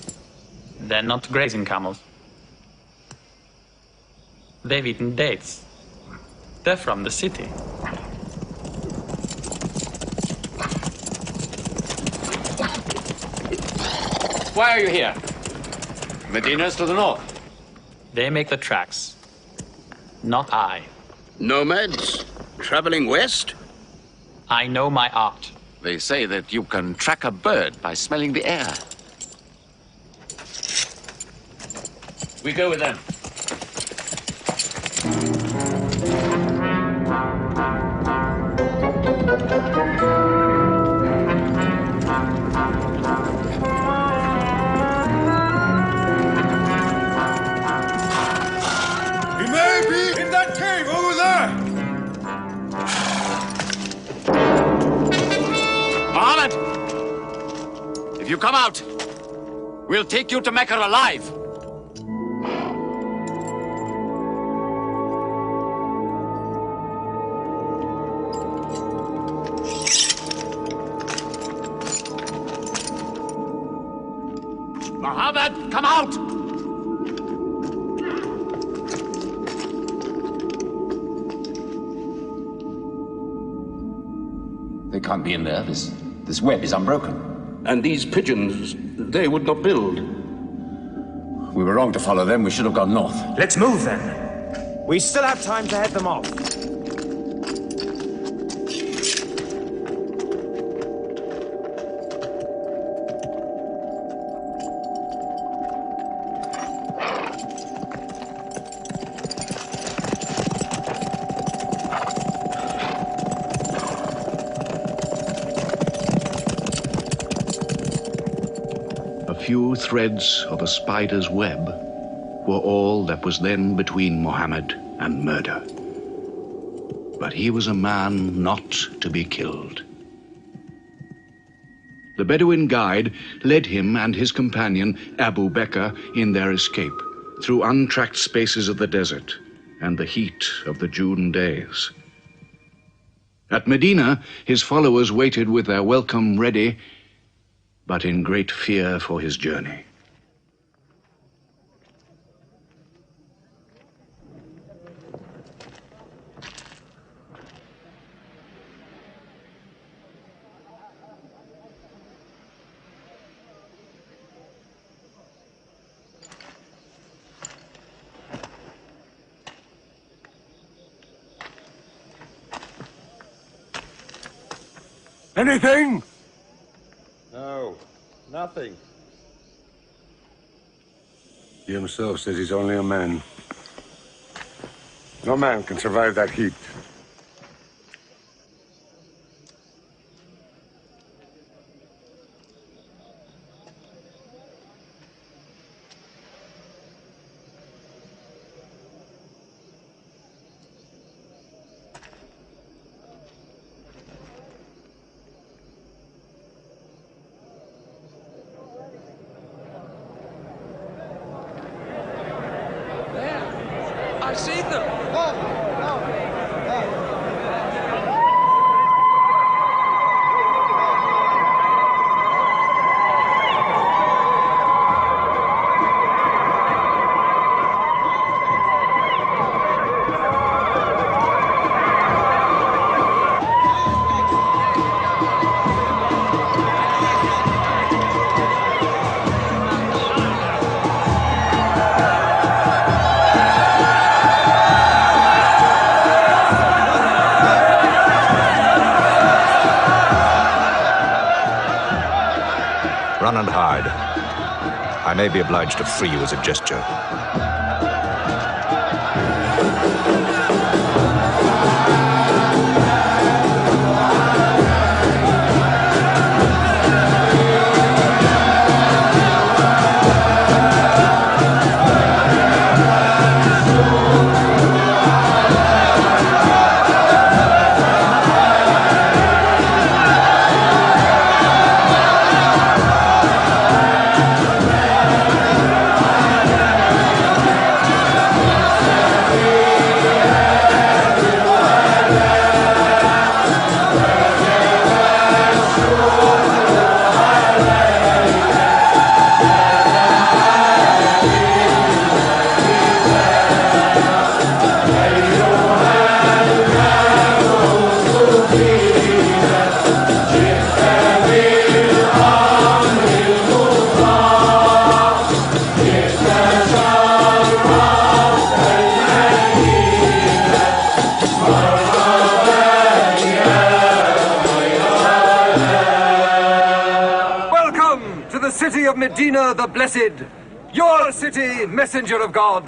They're not grazing camels. They've eaten dates. They're from the city. Why are you here? Medina's to the north. They make the tracks. Not I. Nomads? Traveling west? I know my art. They say that you can track a bird by smelling the air. We go with them. He may be in that cave over there. Muhammad! If you come out, we'll take you to Mecca alive. Muhammad, come out! They can't be in there. This web is unbroken. And these pigeons, they would not build. We were wrong to follow them. We should have gone north. Let's move then. We still have time to head them off. Few threads of a spider's web were all that was then between Mohammed and murder. But he was a man not to be killed. The Bedouin guide led him and his companion, Abu Bakr, in their escape through untracked spaces of the desert and the heat of the June days. At Medina, his followers waited with their welcome ready, but in great fear for his journey. Anything? No, nothing. He himself says he's only a man. No man can survive that heat. I've seen them! guard. I may be obliged to free you as a gesture. Medina the Blessed, your city, messenger of God.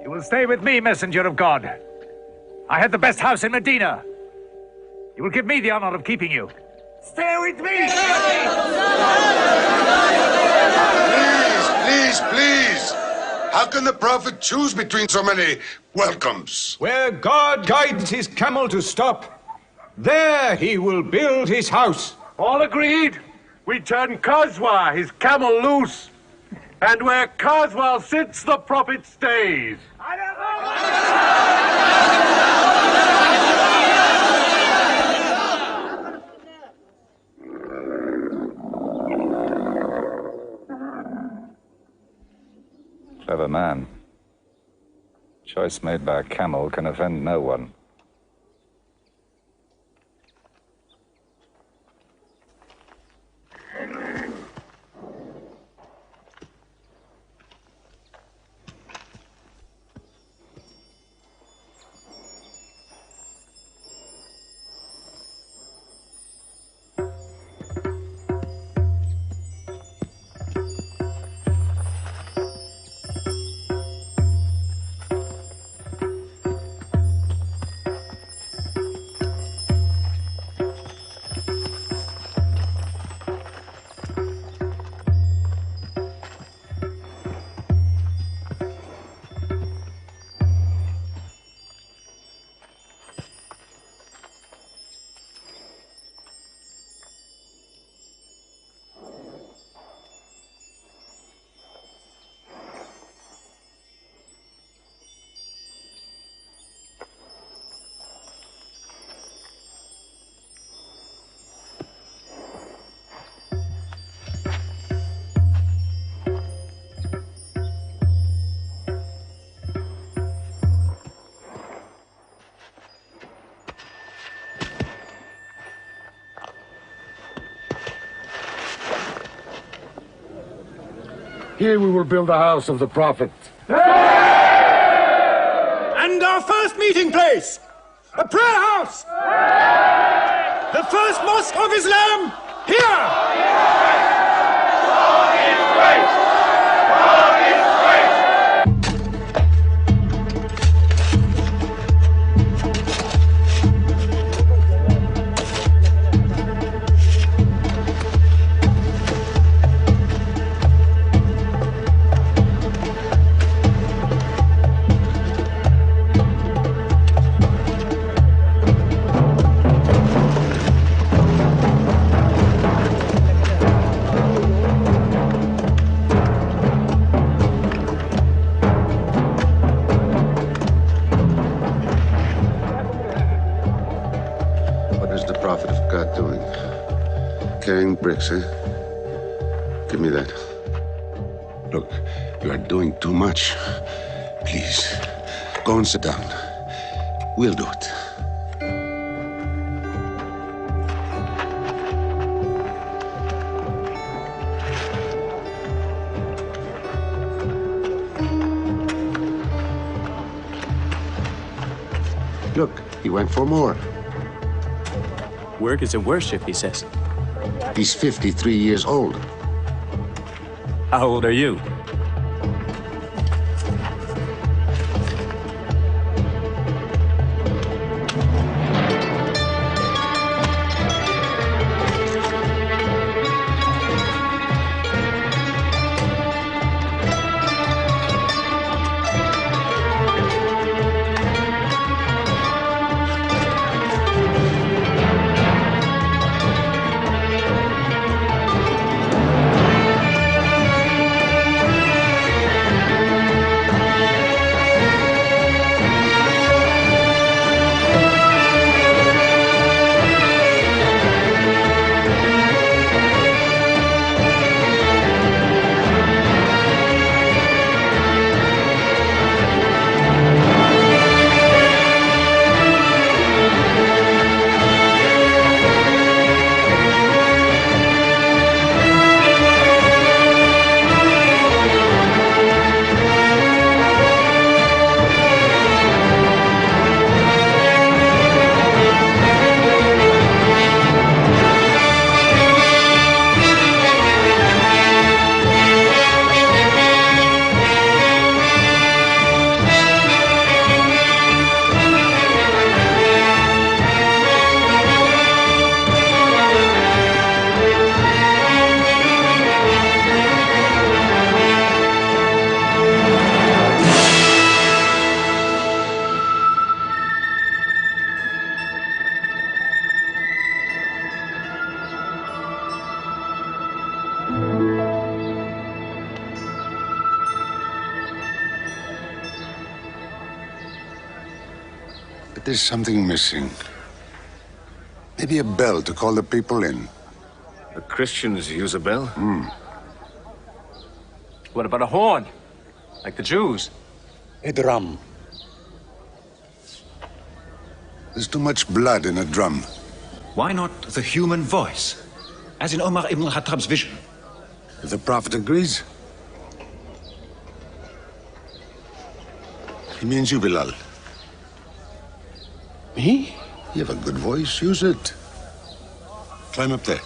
You will stay with me, messenger of God. I had the best house in Medina. You will give me the honor of keeping you. Stay with me! Please! How can the prophet choose between so many welcomes? Where God guides his camel to stop, there he will build his house. All agreed? We turn Kazwa, his camel, loose. And where Kazwa sits, the prophet stays. Clever man. Choice made by a camel can offend no one. Here we will build the house of the prophet. And our first meeting place, a prayer house. The first mosque of Islam, here. Carrying bricks, eh? Give me that. Look, you are doing too much. Please, go and sit down. We'll do it. Look, he went for more. Work is a worship, he says. He's 53 years old. How old are you? But there's something missing. Maybe a bell to call the people in. The Christians use a bell? What about a horn? Like the Jews? A drum. There's too much blood in a drum. Why not the human voice? As in Omar ibn al-Khattab's vision. If the Prophet agrees. He means you, Bilal. Me? You have a good voice. Use it. Climb up there.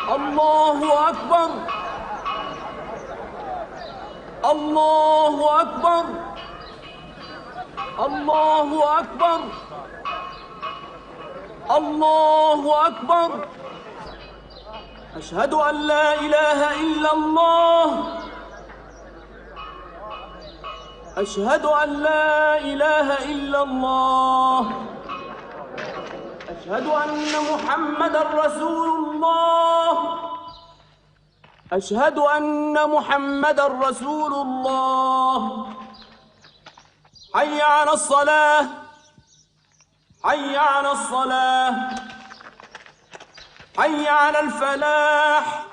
الله أكبر الله أكبر الله أكبر الله أكبر أشهد أن لا إله إلا الله أشهد أن لا إله إلا الله أشهد أن محمدًا رسول الله أشهد أن محمدًا رسول الله حي على الصلاة حي على الصلاة حي على الفلاح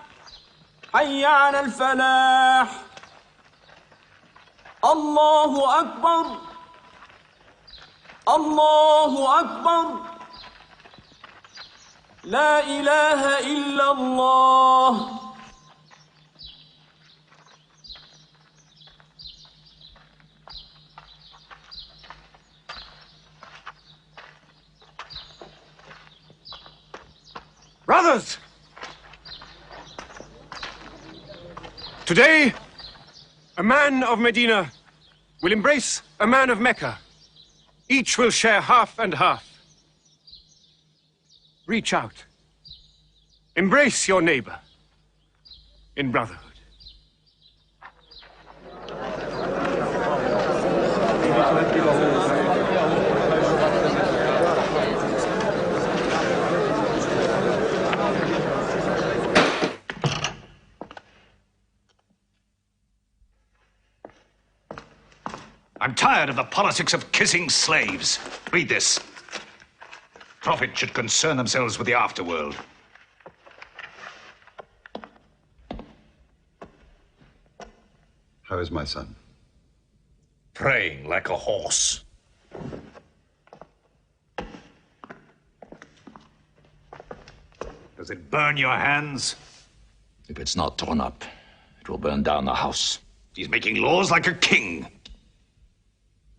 حي على الفلاح الله أكبر الله أكبر لا إله إلا الله Brothers! Today, a man of Medina will embrace a man of Mecca. Each will share half and half. Reach out. Embrace your neighbor in brotherhood. I'm tired of the politics of kissing slaves. Read this. Prophets should concern themselves with the afterworld. How is my son? Praying like a horse. Does it burn your hands? If it's not torn up, it will burn down the house. He's making laws like a king.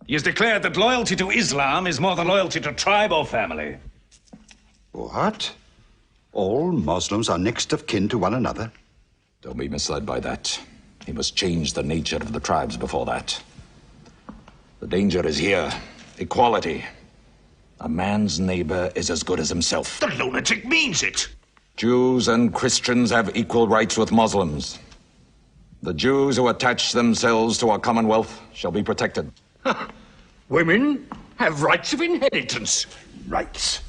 He has declared that loyalty to Islam is more than loyalty to tribe or family. What? All Muslims are next of kin to one another? Don't be misled by that. He must change the nature of the tribes before that. The danger is here. Equality. A man's neighbor is as good as himself. The lunatic means it. Jews and Christians have equal rights with Muslims. The Jews who attach themselves to our commonwealth shall be protected. Women have rights of inheritance. Rights?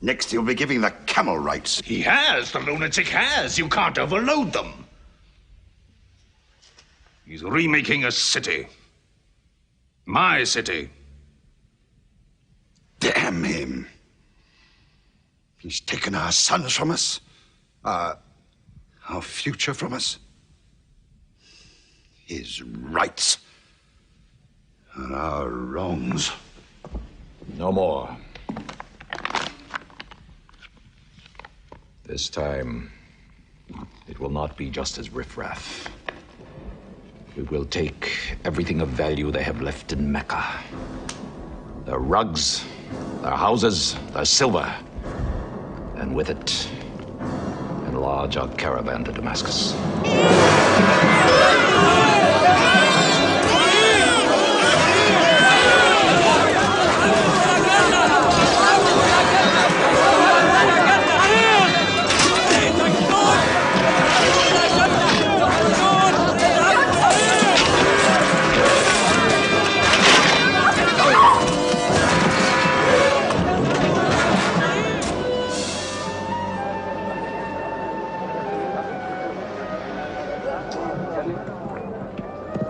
Next he'll be giving the camel rights. He has. The lunatic has. You can't overload them. He's remaking a city. My city. Damn him. He's taken our sons from us. Our future from us. His rights. And our wrongs. No more. This time, it will not be just as riffraff. We will take everything of value they have left in Mecca. Their rugs, their houses, their silver. And with it, enlarge our caravan to Damascus.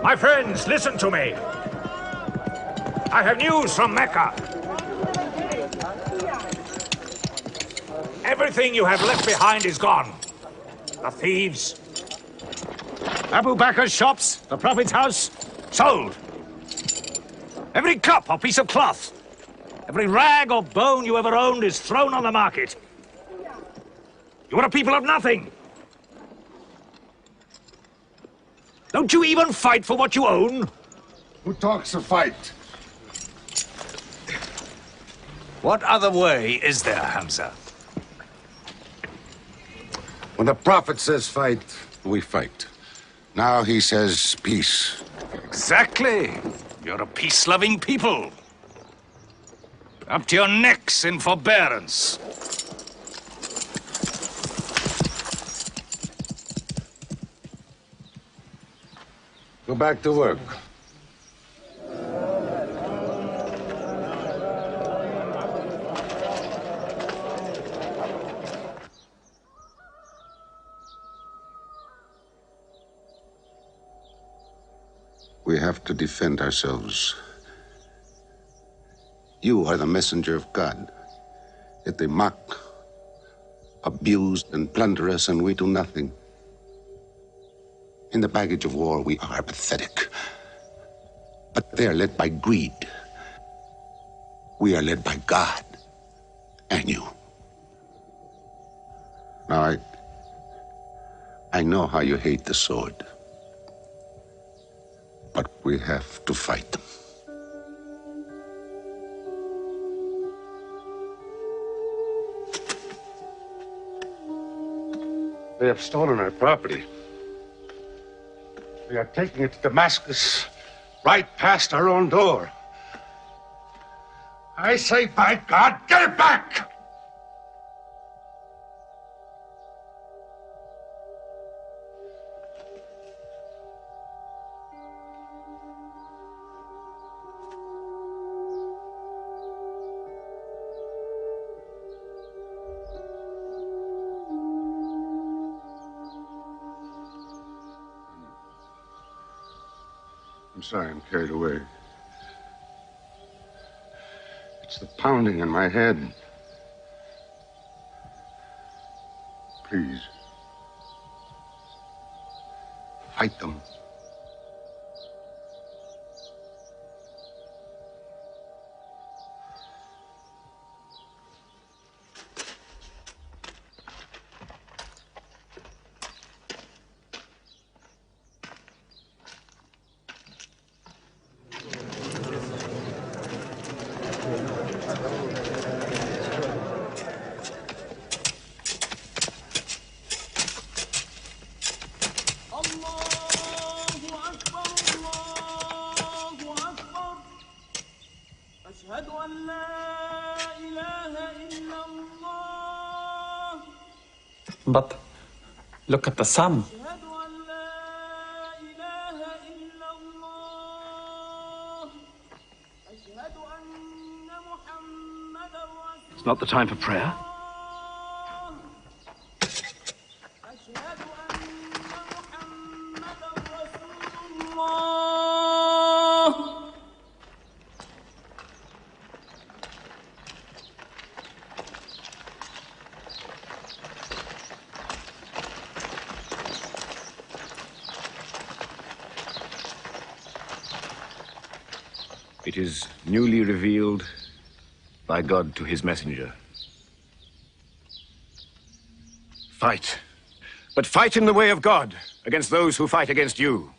My friends, listen to me. I have news from Mecca. Everything you have left behind is gone. The thieves. Abu Bakr's shops, the Prophet's house, sold. Every cup or piece of cloth, every rag or bone you ever owned is thrown on the market. You are a people of nothing. Don't you even fight for what you own? Who talks of fight? What other way is there, Hamza? When the Prophet says fight, we fight. Now he says peace. Exactly. You're a peace-loving people. Up to your necks in forbearance. Go back to work. We have to defend ourselves. You are the messenger of God. Yet they mock, abuse, and plunder us, and we do nothing. In the baggage of war, we are pathetic. But they are led by greed. We are led by God and you. Now, I know how you hate the sword. But we have to fight them. They have stolen our property. We are taking it to Damascus, right past our own door. I say, by God, get it back! I'm sorry, I'm carried away. It's the pounding in my head. Please. Fight them. But look at the sun. It's not the time for prayer. It is newly revealed by God to his messenger. Fight. But fight in the way of God against those who fight against you.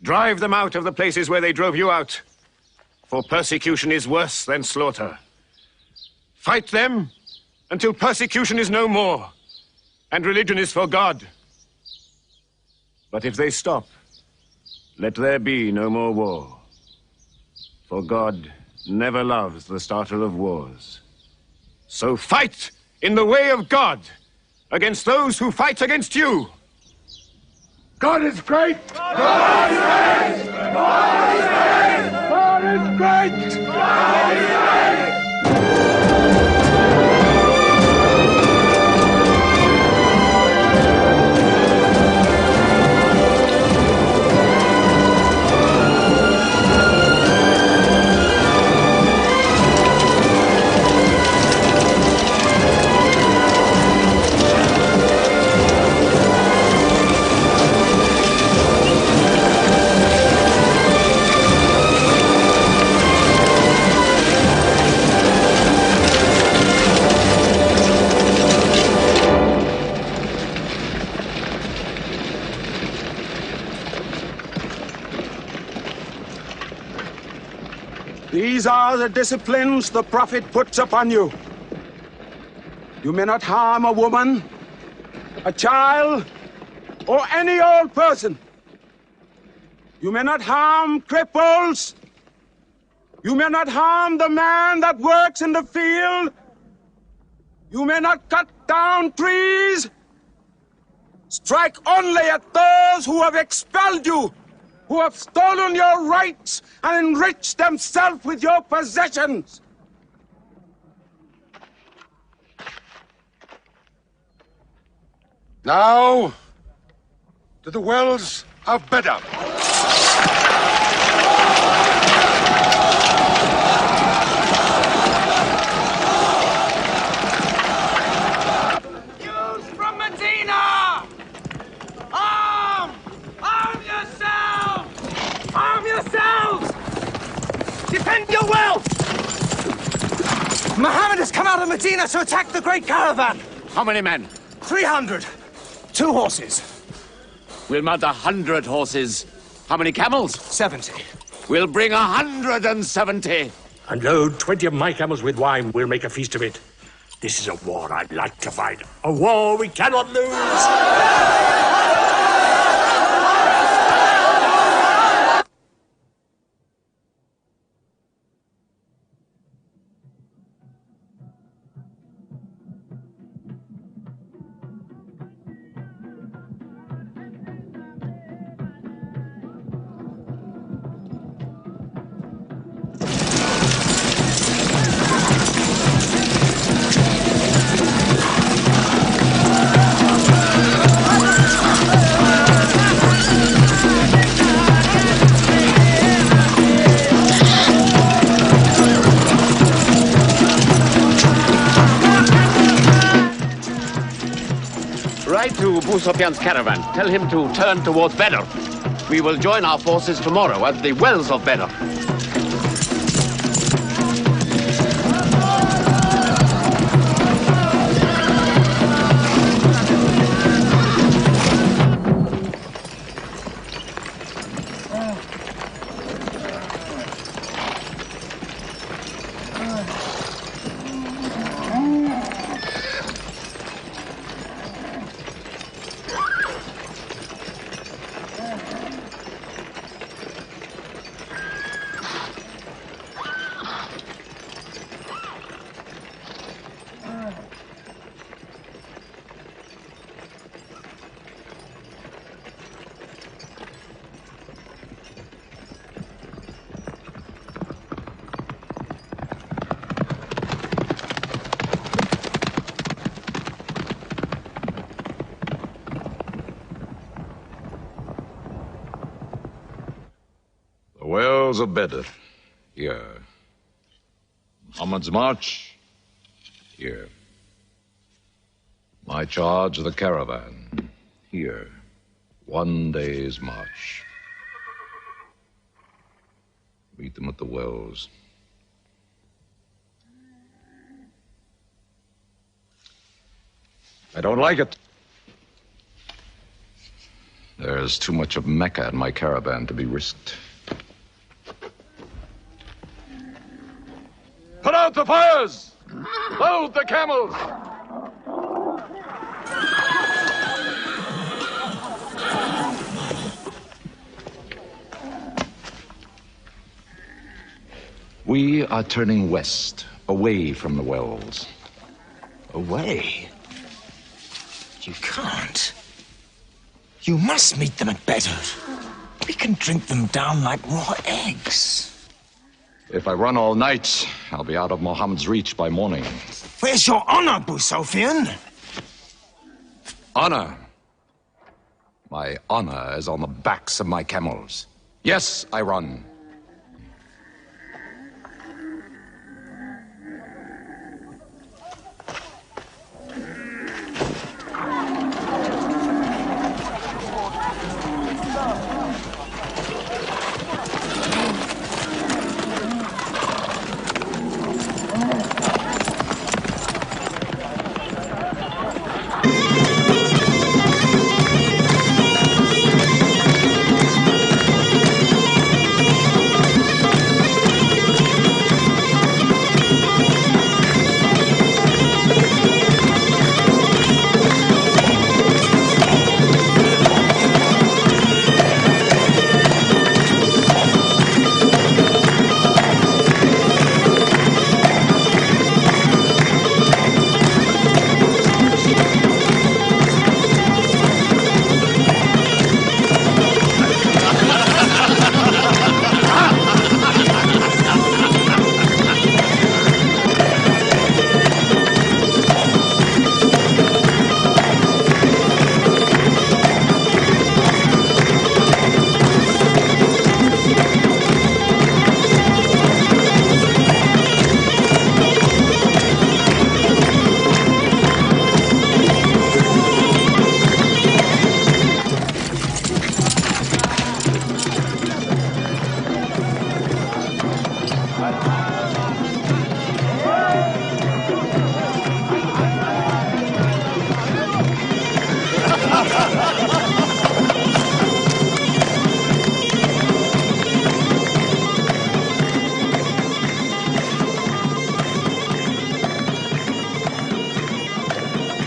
Drive them out of the places where they drove you out, for persecution is worse than slaughter. Fight them until persecution is no more, and religion is for God. But if they stop, let there be no more war. For God never loves the starter of wars. So fight in the way of God against those who fight against you. God is great! God is great! God is great! God is great! God is great! These are the disciplines the prophet puts upon you. You may not harm a woman, a child, or any old person. You may not harm cripples. You may not harm the man that works in the field. You may not cut down trees. Strike only at those who have expelled you, who have stolen your rights and enriched themselves with your possessions. Now, to the wells of Bedar. Jews from Medina! Arm! Arm yourselves! Arm yourselves! Defend your wealth! Muhammad has come out of Medina to attack the great caravan. How many men? 300. 2 horses. We'll mount 100 horses. How many camels? 70. We'll bring 170. And load 20 of my camels with wine. We'll make a feast of it. This is a war I'd like to fight. A war we cannot lose. Write to Abu Sufyan's caravan. Tell him to turn towards Bedr. We will join our forces tomorrow at the wells of Bedr. wells of Bedr. Here. Muhammad's march. Here. My charge of the caravan. Here. 1 day's march. Meet them at the wells. I don't like it. There's too much of Mecca in my caravan to be risked. Put out the fires! Load the camels! We are turning west, away from the wells. Away? You can't. You must meet them at Bedr. We can drink them down like raw eggs. If I run all night, I'll be out of Muhammad's reach by morning. Where's your honor, Abu Sufyan? Honor? My honor is on the backs of my camels. Yes, I run.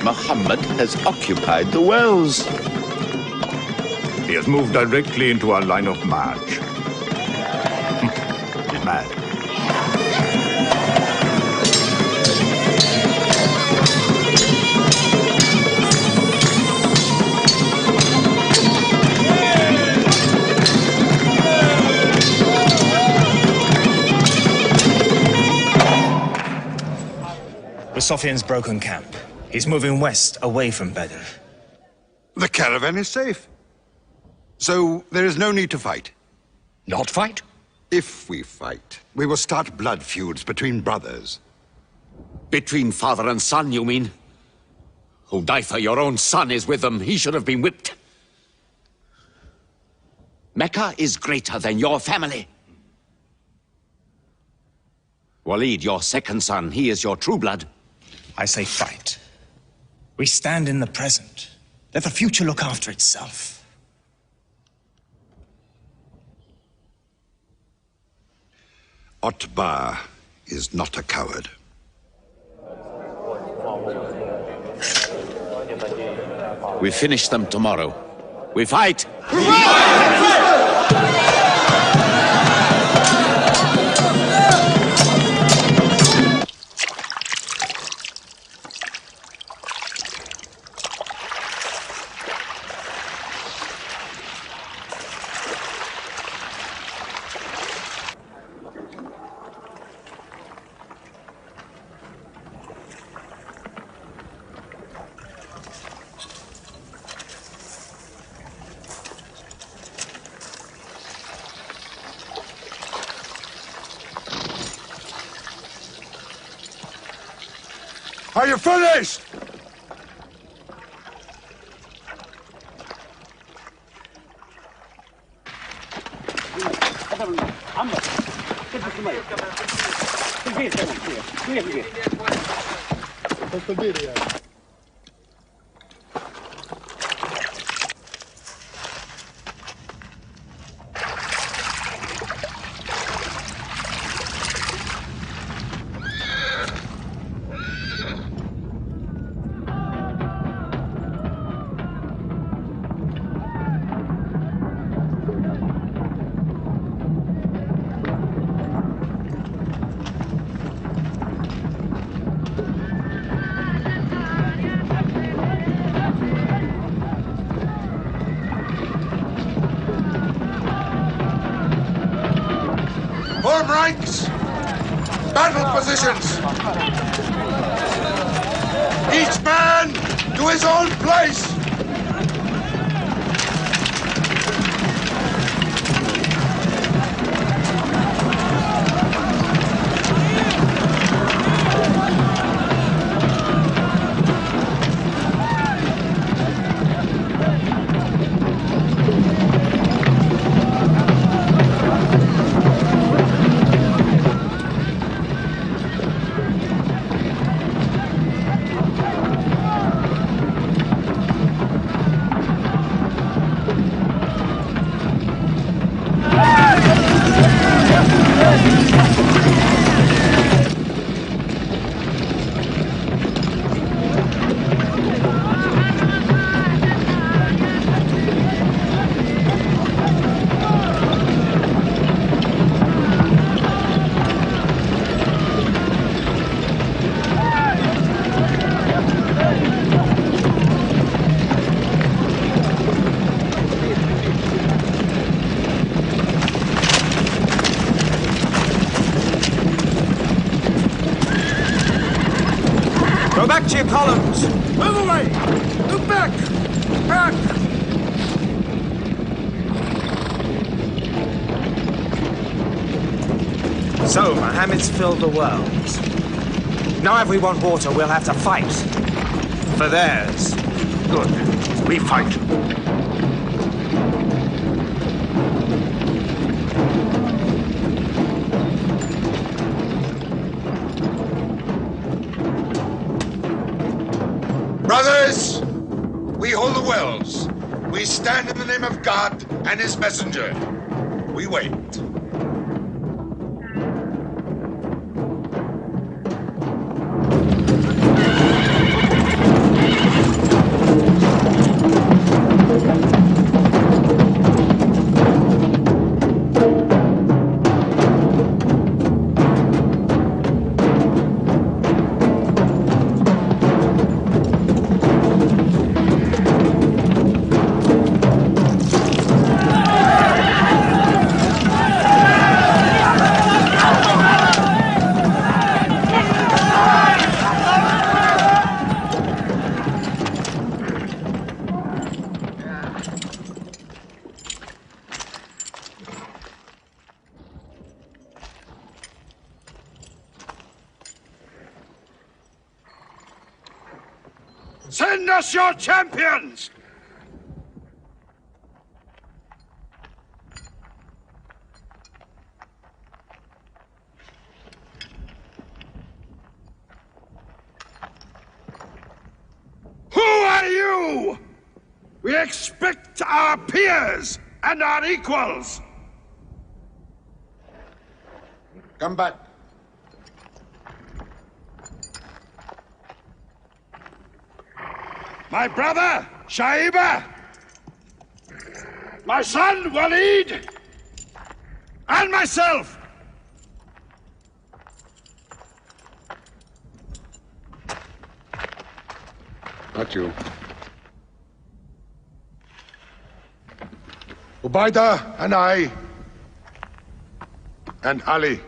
Muhammad has occupied the wells. He has moved directly into our line of march. He's mad. Sufyan's broken camp. He's moving west, away from Bedr. The caravan is safe. So there is no need to fight. Not fight? If we fight, we will start blood feuds between brothers. Between father and son, you mean? Hudayfa, your own son, is with them. He should have been whipped. Mecca is greater than your family. Walid, your second son, he is your true blood. I say fight. We stand in the present. Let the future look after itself. Otbah is not a coward. We finish them tomorrow. We fight! Are you finished? Form ranks! Battle positions! Each man to his own place! Go back to your columns! Move away! Move back! Back! So, Mohammed's filled the world. Now if we want water, we'll have to fight. For theirs. Good. We fight. Brothers, we hold the wells. We stand in the name of God and his messenger. We wait. Send us your champions! Who are you? We expect our peers and our equals. Come back. My brother, Shaiba. My son, Walid. And myself. Not you. Ubaidah and I. And Ali.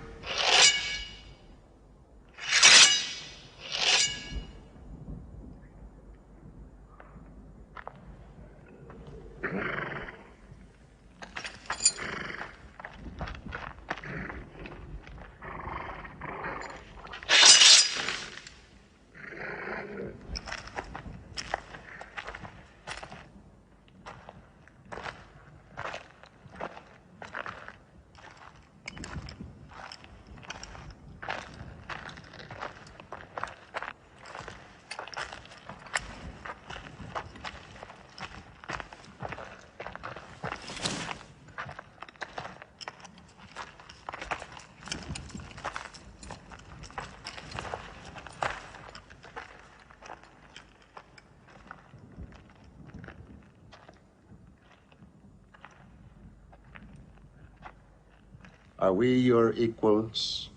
Are we your equals?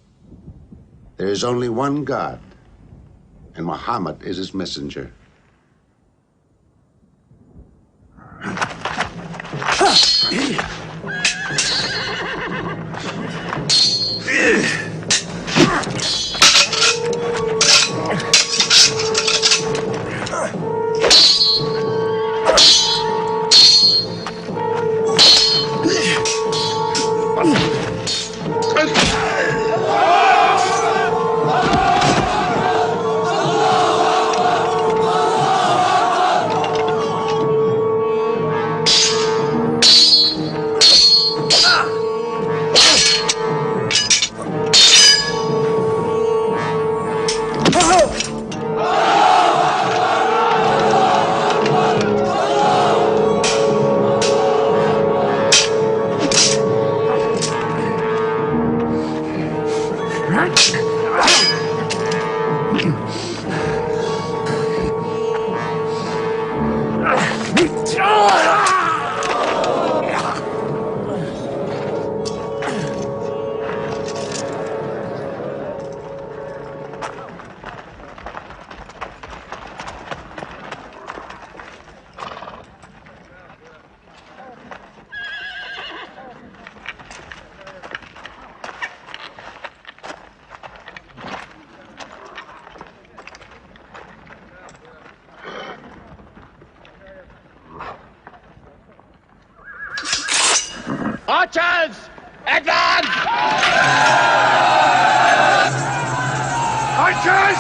There is only one God, and Muhammad is his messenger. Archers! Advance! Archers!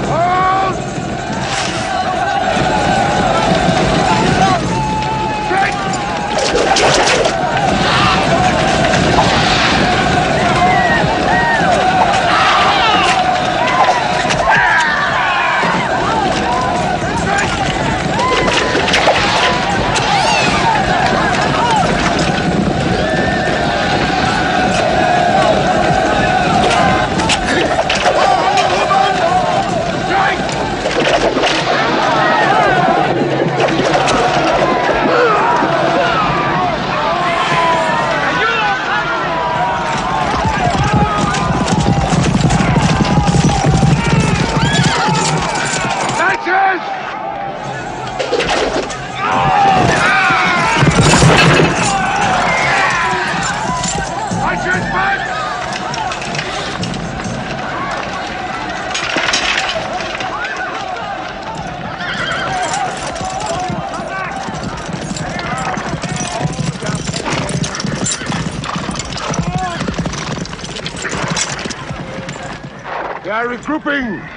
Hold! They are regrouping!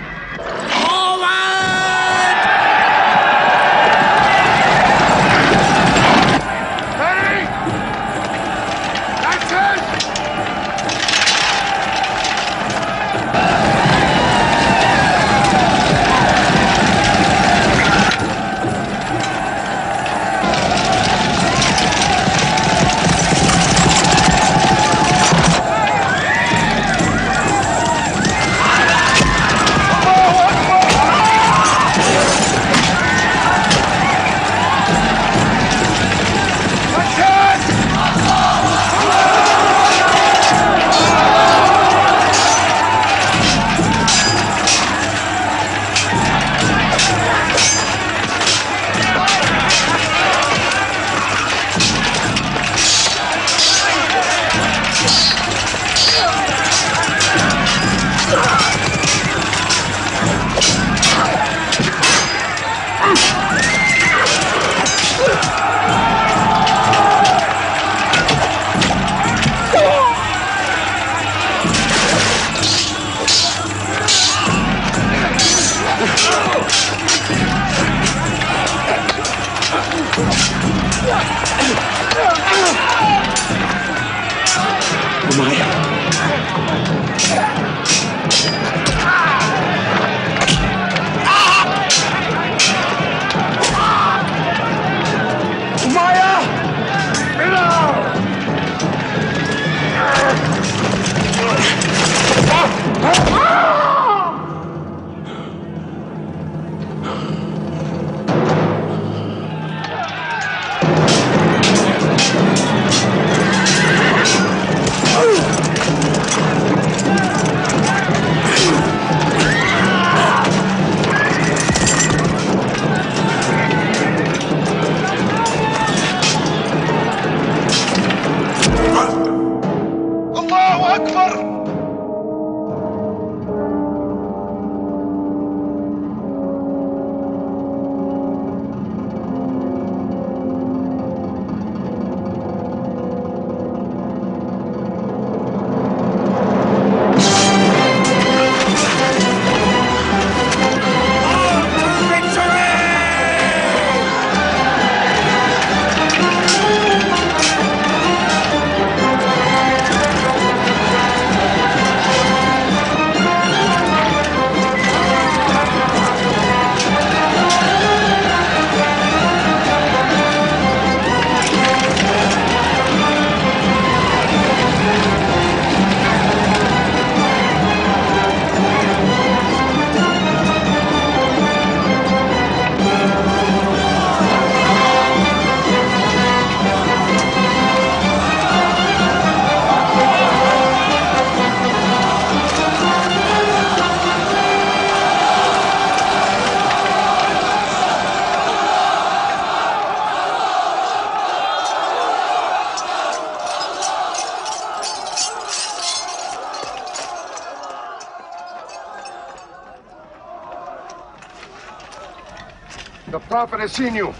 The prophet has seen you.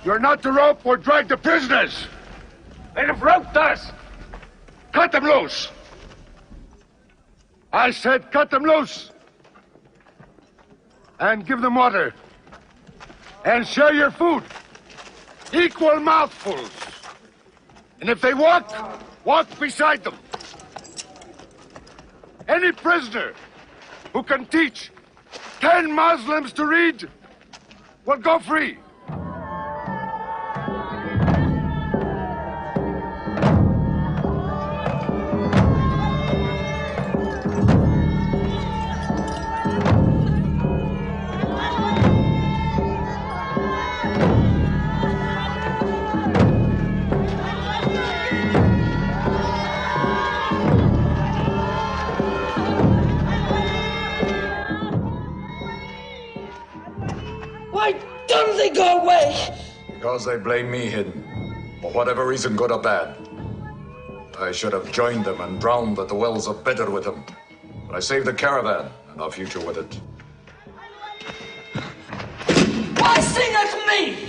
You're not to rope or drag the prisoners. They have roped us. Cut them loose. I said cut them loose. And give them water. And share your food. Equal mouthfuls. And if they walk, walk beside them. Any prisoner who can teach 10 Muslims to read will go free. Why don't they go away? Because they blame me, Hidden. For whatever reason, good or bad. I should have joined them and drowned at the wells of Bedr with them. But I saved the caravan and our future with it. Why sing at me?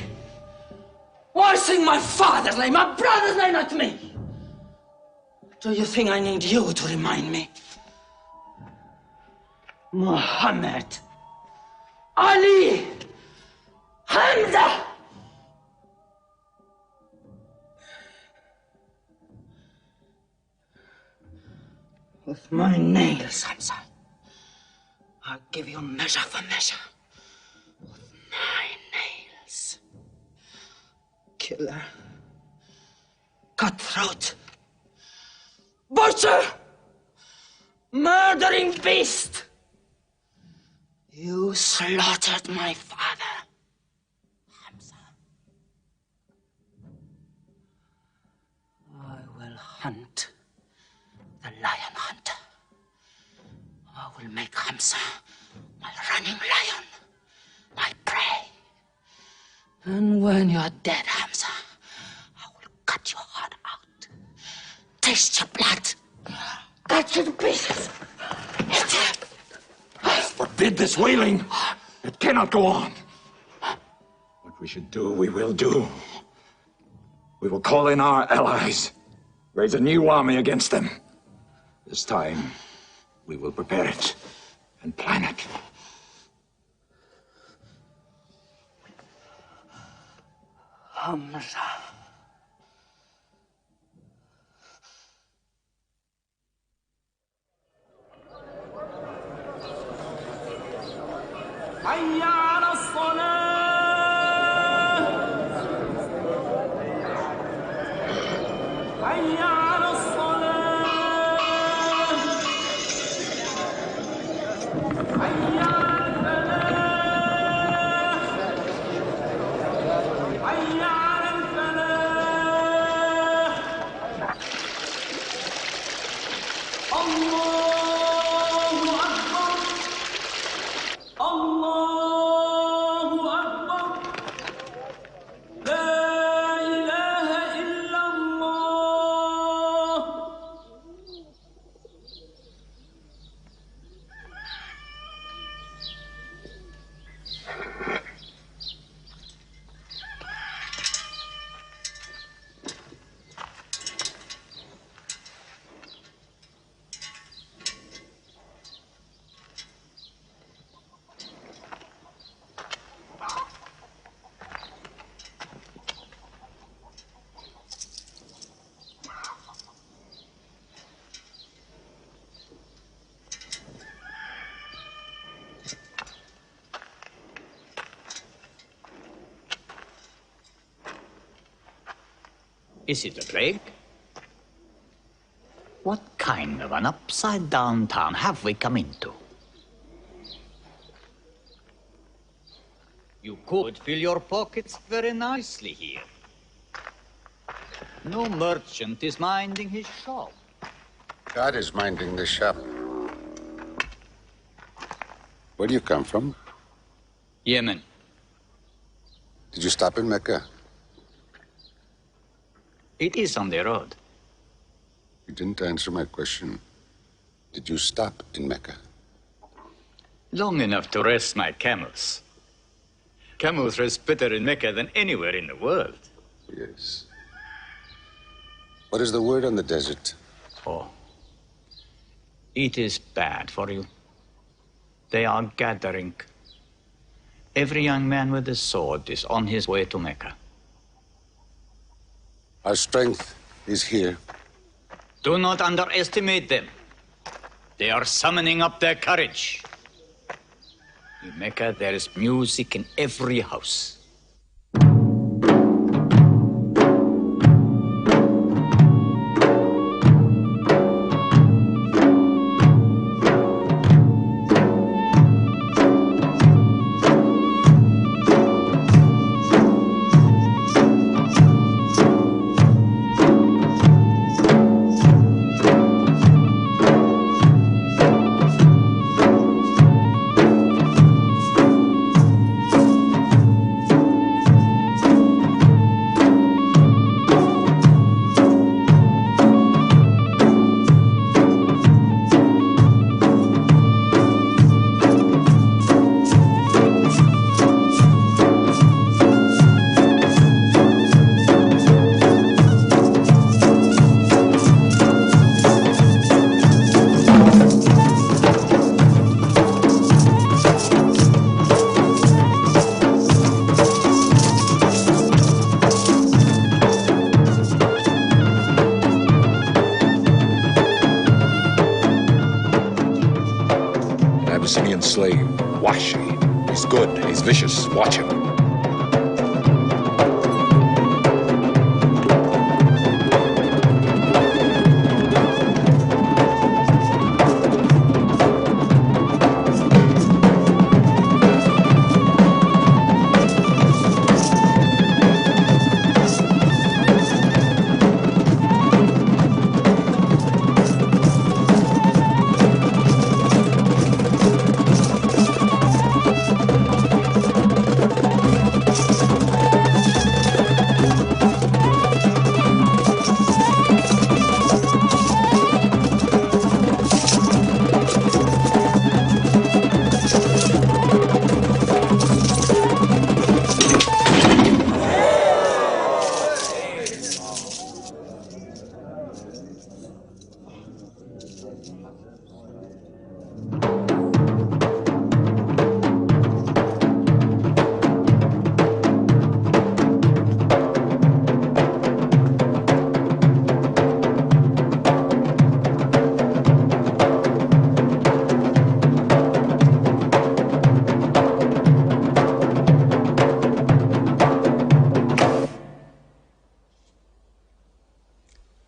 Why sing my father's name, my brother's name at me? Do you think I need you to remind me? Muhammad, Ali, Hamza! With my nails, Hamza, I'll give you measure for measure. With my nails. Killer. Cutthroat. Butcher! Murdering beast! You slaughtered my father, Hamza. I will hunt the lion hunter. I will make Hamza my running lion, my prey. And when you're dead, Hamza, I will cut your heart out, taste your blood, cut you to pieces, eat it. Forbid this wailing. It cannot go on. What we should do, we will do. We will call in our allies, raise a new army against them. This time, we will prepare it and plan it. Hamza. حي على الصلاة حي على الصلاة حي على الفلاح حي على الفلاح الله أكبر الله أكبر لا إله إلا الله Is it a plague? What kind of an upside-down town have we come into? You could fill your pockets very nicely here. No merchant is minding his shop. God is minding the shop. Where do you come from? Yemen. Did you stop in Mecca? It is on the road. You didn't answer my question. Did you stop in Mecca? Long enough to rest my camels. Camels rest better in Mecca than anywhere in the world. Yes. What is the word on the desert? Oh, it is bad for you. They are gathering. Every young man with a sword is on his way to Mecca. Our strength is here. Do not underestimate them. They are summoning up their courage. In Mecca, there is music in every house. Abyssinian slave, Washi. He's good, he's vicious. Watch him.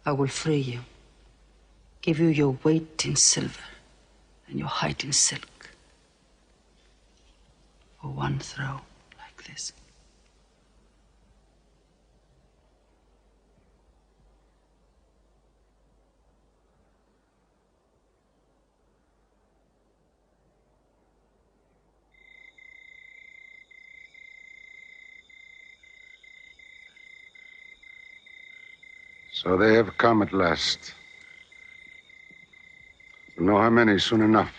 I will free you, give you your weight in silver and your height in silk for one throw like this. So they have come at last. We'll know how many soon enough.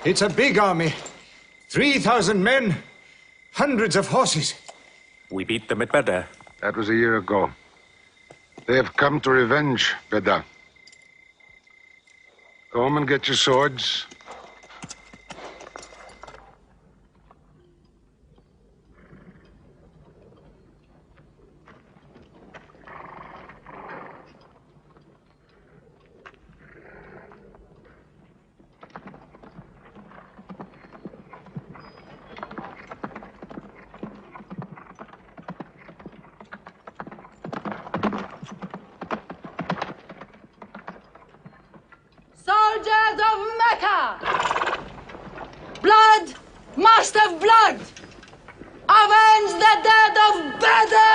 It's a big army. 3,000 men, hundreds of horses. We beat them at Badr. That was a year ago. They have come to revenge, Beda. Go home and get your swords. Soldiers of Mecca! Blood must have blood! Avenge the death of Badr!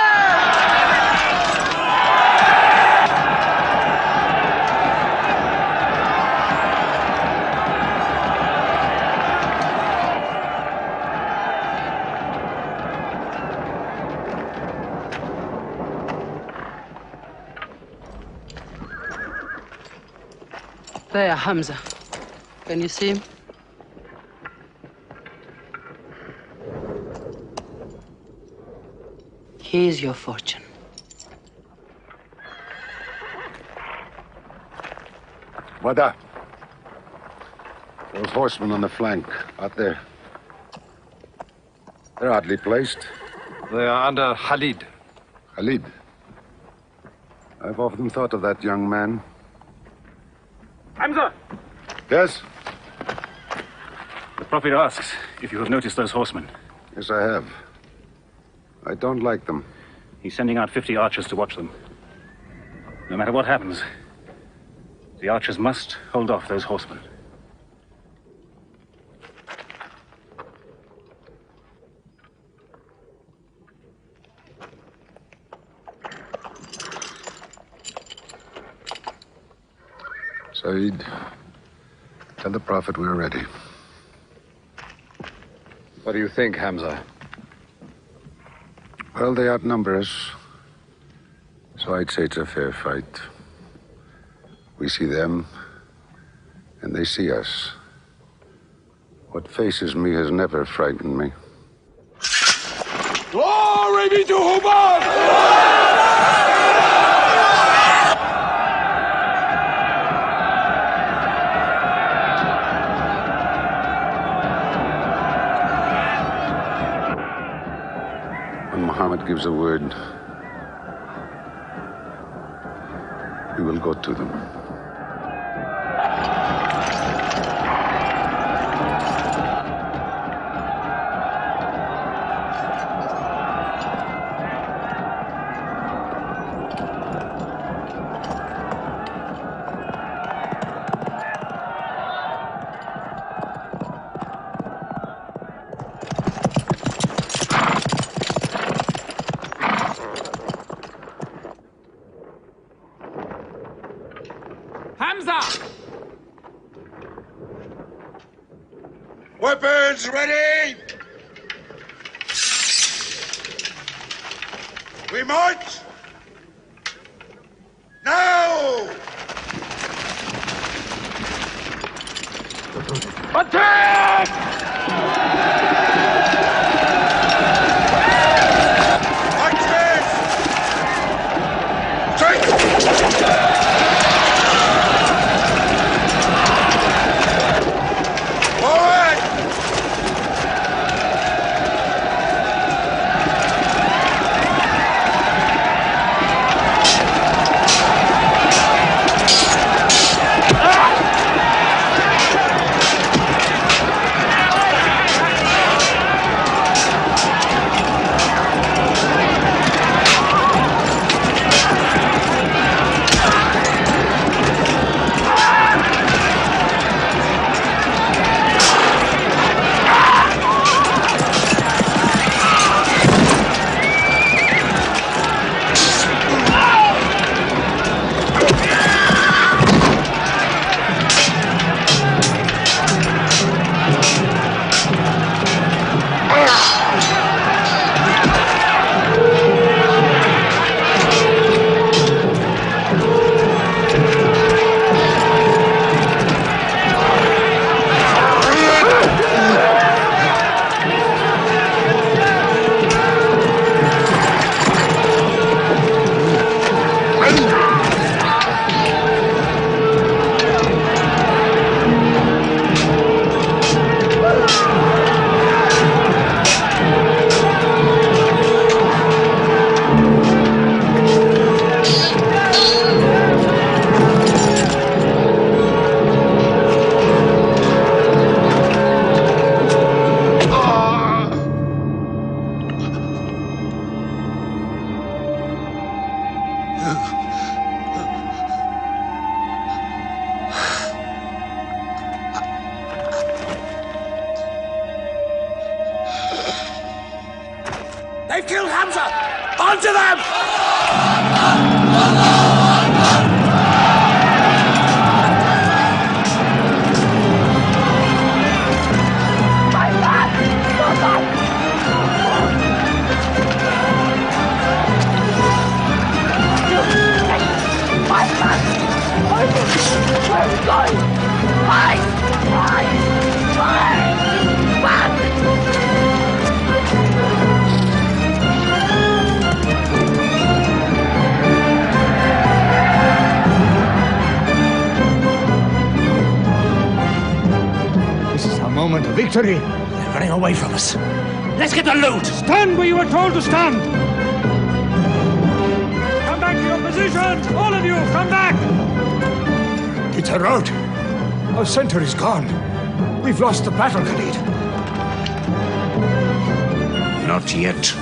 There, Hamza. Can you see him? Here's your fortune. Wada. Those horsemen on the flank, out there. They're oddly placed. They are under Khalid. Khalid? I've often thought of that young man. Hamza! Yes? The Prophet asks if you have noticed those horsemen. Yes, I have. I don't like them. He's sending out 50 archers to watch them. No matter what happens, the archers must hold off those horsemen. Saeed, tell the Prophet we're ready. What do you think, Hamza? Well, they outnumber us, so I'd say it's a fair fight. We see them, and they see us. What faces me has never frightened me. Glory be to Hubal! When Muhammad gives a word, we will go to them. Weapons ready! We march! Now! Attack! They've killed Hamza! Onto them! My son! Where are you going? This is our moment of victory. They're running away from us. Let's get the loot! Stand where you were told to stand! Come back to your positions! All of you, come back! It's a rout. Our center is gone. We've lost the battle, Khalid. Not yet.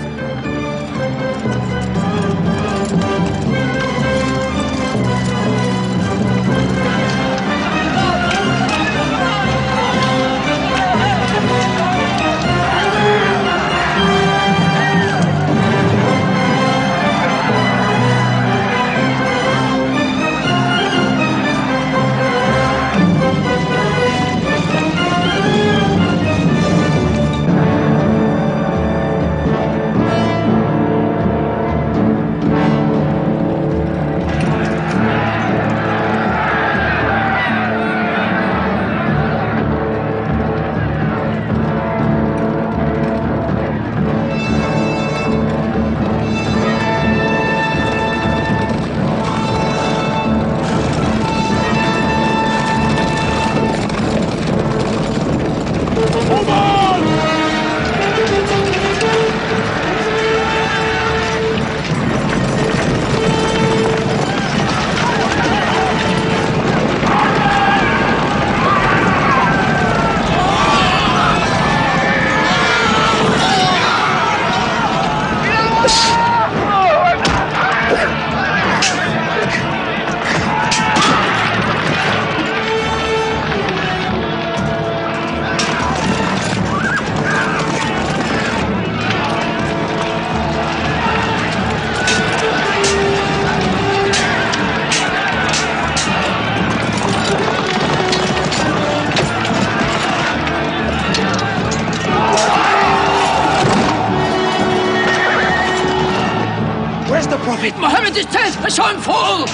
Mohammed is dead! I saw him fall!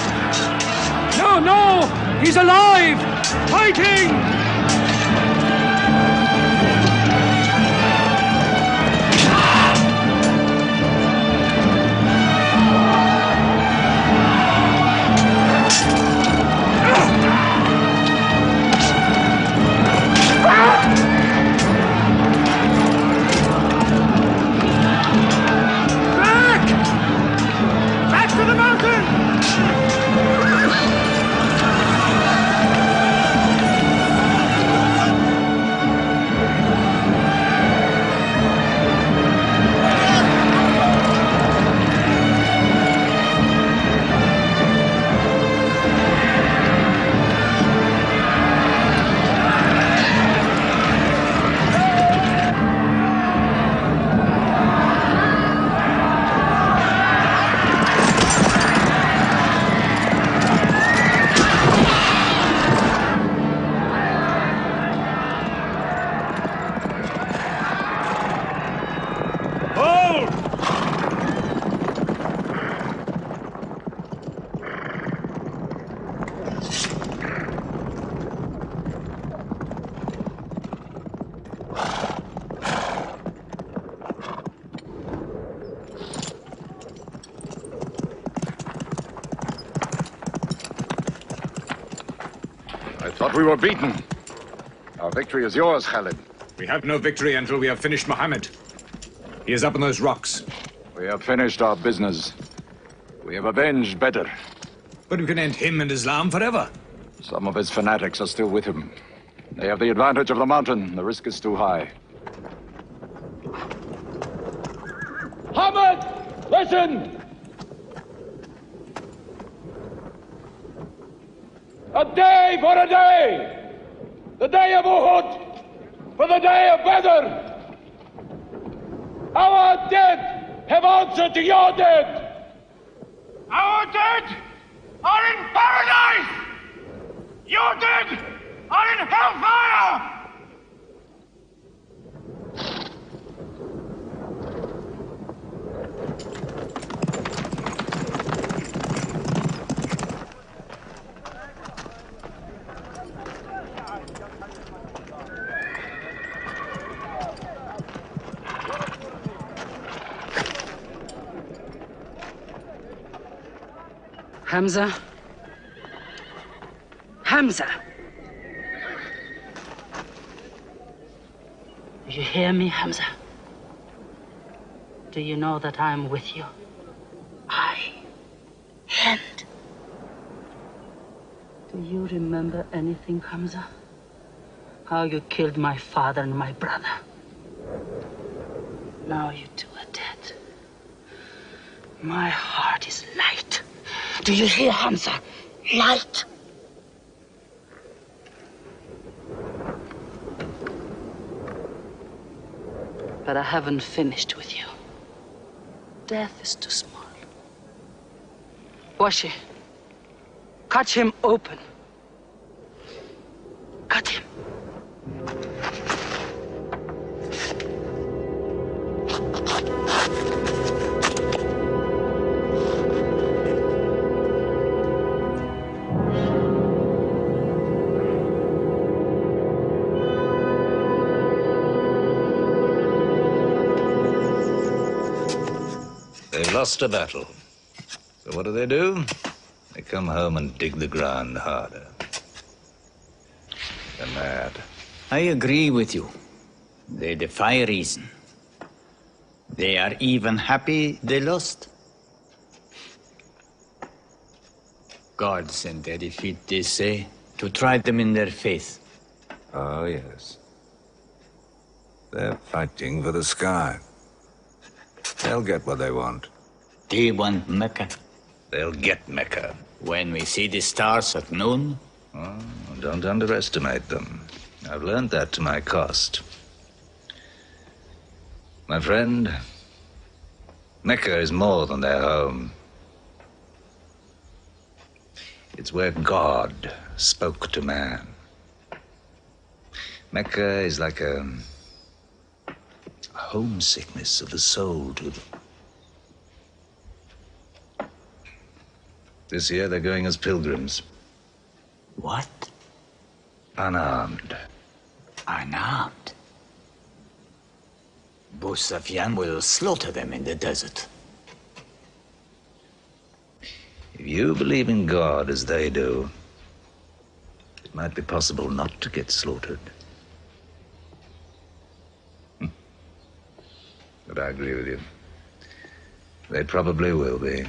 No, no! He's alive! Fighting! We were beaten. Our victory is yours, Khalid. We have no victory until we have finished Muhammad. He is up on those rocks. We have finished our business. We have avenged Badr. But we can end him and Islam forever. Some of his fanatics are still with him. They have the advantage of the mountain. The risk is too high. Muhammad, listen! A day for a day! The day of Uhud for the day of Badr! Our dead have answered to your dead! Our dead are in paradise! Your dead are in hellfire! Hamza? Hamza! Do you hear me, Hamza? Do you know that I'm with you? And do you remember anything, Hamza? How you killed my father and my brother. Now you two are dead. My heart is light. Do you hear, Hamza? Light. But I haven't finished with you. Death is too small. Washi, cut him open. Cut him. They've lost a battle. So what do? They come home and dig the ground harder. They're mad. I agree with you. They defy reason. They are even happy they lost. God sent their defeat, they say, to try them in their faith. Oh, yes. They're fighting for the sky. They'll get what they want. They want Mecca. They'll get Mecca. When we see the stars at noon? Oh, don't underestimate them. I've learned that to my cost. My friend, Mecca is more than their home. It's where God spoke to man. Mecca is like a homesickness of the soul to them. This year they're going as pilgrims. What? Unarmed. Unarmed? Abu Sufyan will slaughter them in the desert. If you believe in God as they do, it might be possible not to get slaughtered. But I agree with you. They probably will be.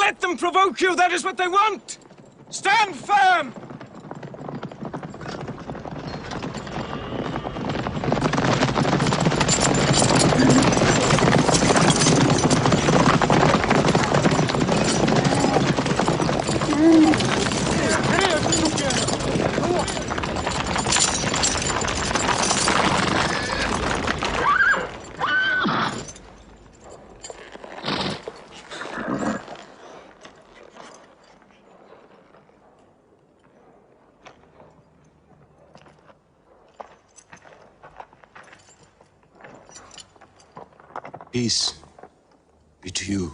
let them provoke you. That is what they want. Stand firm. Peace be to you.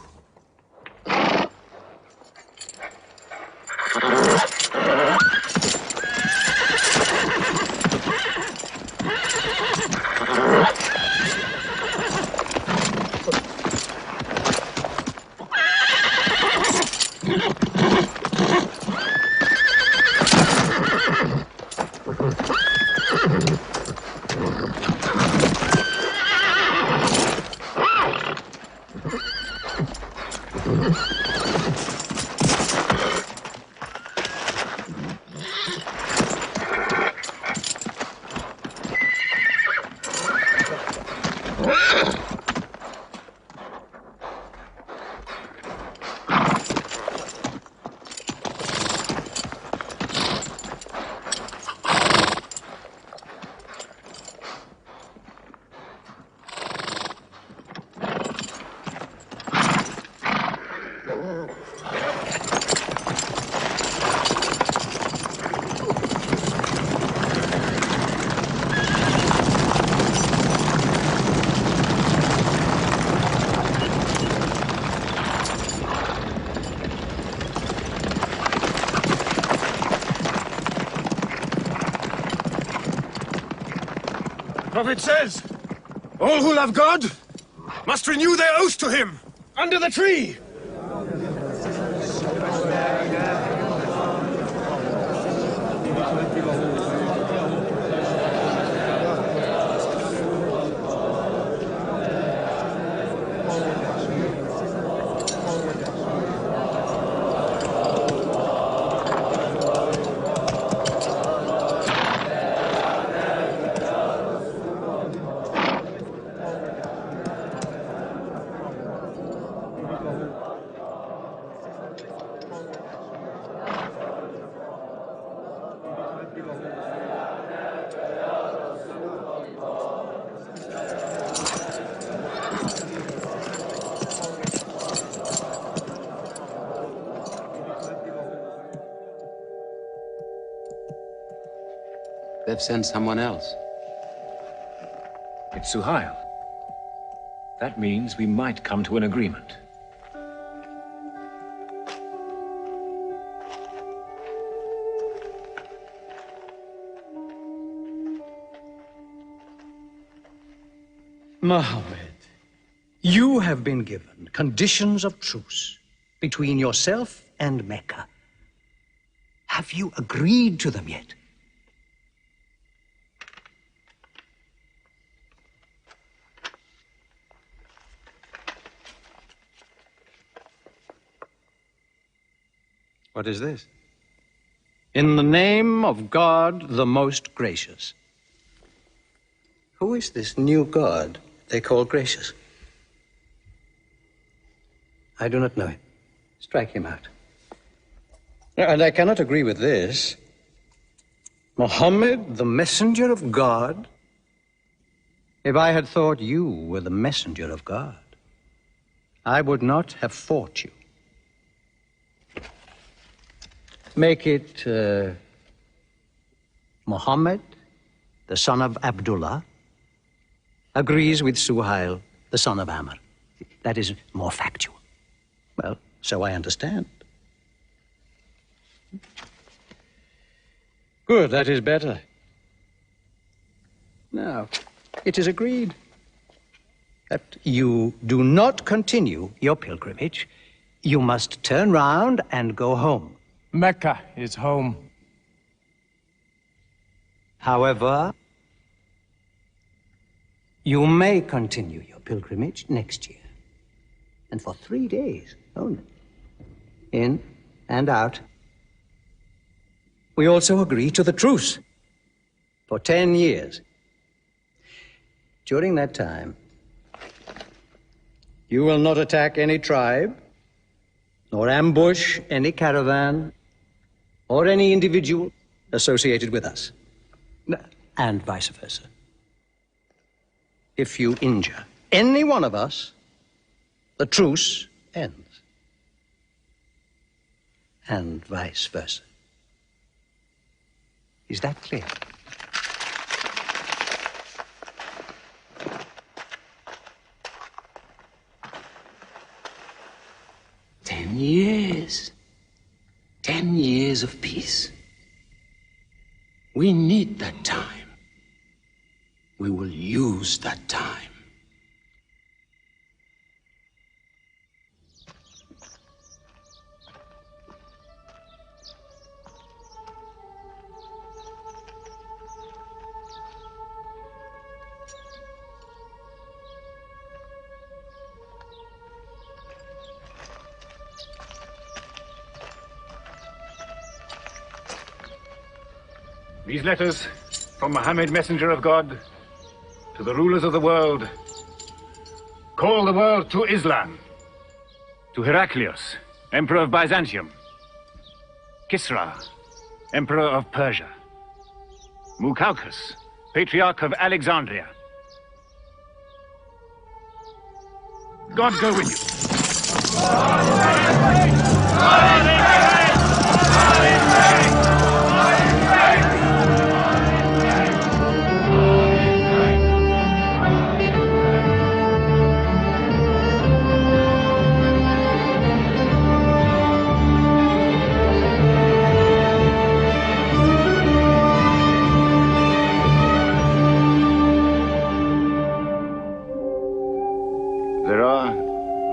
Prophet says, all who love God must renew their oath to him under the tree. They've sent someone else. It's Suhail. That means we might come to an agreement. Mohammed, you have been given conditions of truce between yourself and Mecca. Have you agreed to them yet? What is this? In the name of God, the most gracious. Who is this new God they call gracious? I do not know him. Strike him out. And I cannot agree with this. Muhammad, the messenger of God? If I had thought you were the messenger of God, I would not have fought you. Make it Muhammad, the son of Abdullah, agrees with Suhail, the son of Amr. That is more factual. Well, so I understand. Good, that is better. Now, it is agreed that you do not continue your pilgrimage. You must turn round and go home. Mecca is home. However, you may continue your pilgrimage next year, and for 3 days only. in and out. We also agree to the truce for 10 years. During that time, you will not attack any tribe, nor ambush any caravan, or any individual associated with us, and vice versa. If you injure any one of us, the truce ends, and vice versa. Is that clear? Years. 10 years of peace. We need that time. We will use that time. These letters from Muhammad, messenger of God, to the rulers of the world. Call the world to Islam. To Heraclius, emperor of Byzantium. Kisra, emperor of Persia. Mucaucus, patriarch of Alexandria. God go with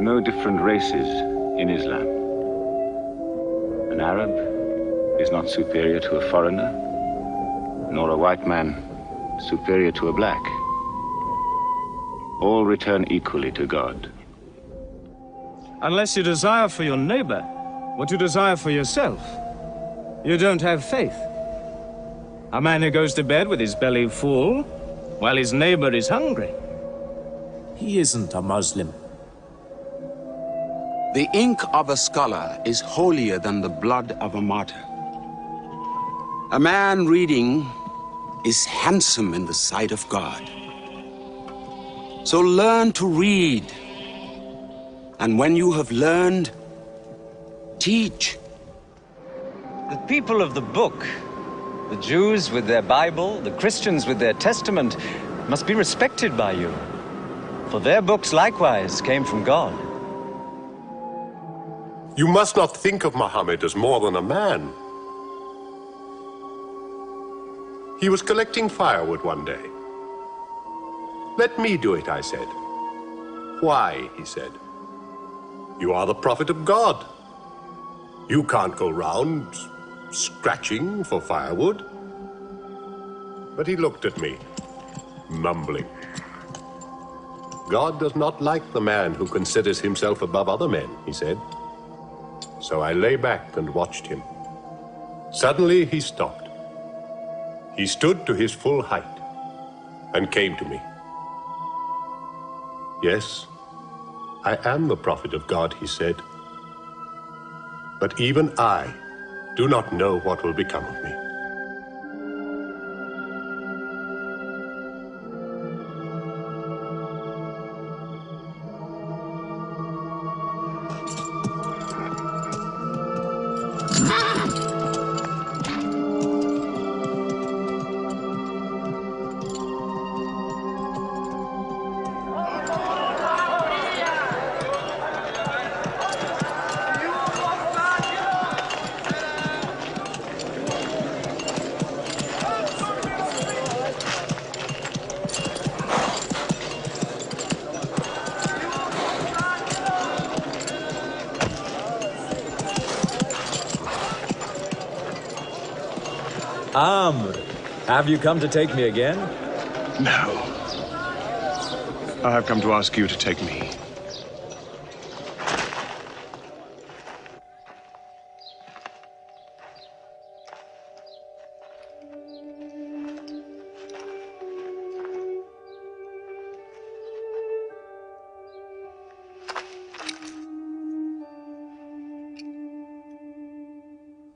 no different races in Islam. An Arab is not superior to a foreigner, nor a white man superior to a black. All return equally to God. Unless you desire for your neighbor what you desire for yourself, you don't have faith. A man who goes to bed with his belly full while his neighbor is hungry. He isn't a Muslim. The ink of a scholar is holier than the blood of a martyr. A man reading is handsome in the sight of God. So learn to read. And when you have learned, teach. The people of the book, the Jews with their Bible, the Christians with their Testament, must be respected by you. For their books likewise came from God. You must not think of Muhammad as more than a man. He was collecting firewood one day. Let me do it, I said. Why, he said. You are the prophet of God. You can't go round scratching for firewood. But he looked at me, mumbling. God does not like the man who considers himself above other men, he said. So I lay back and watched him. Suddenly he stopped. He stood to his full height and came to me. Yes, I am the prophet of God, he said. But even I do not know what will become of me. Amr, have you come to take me again? No. I have come to ask you to take me.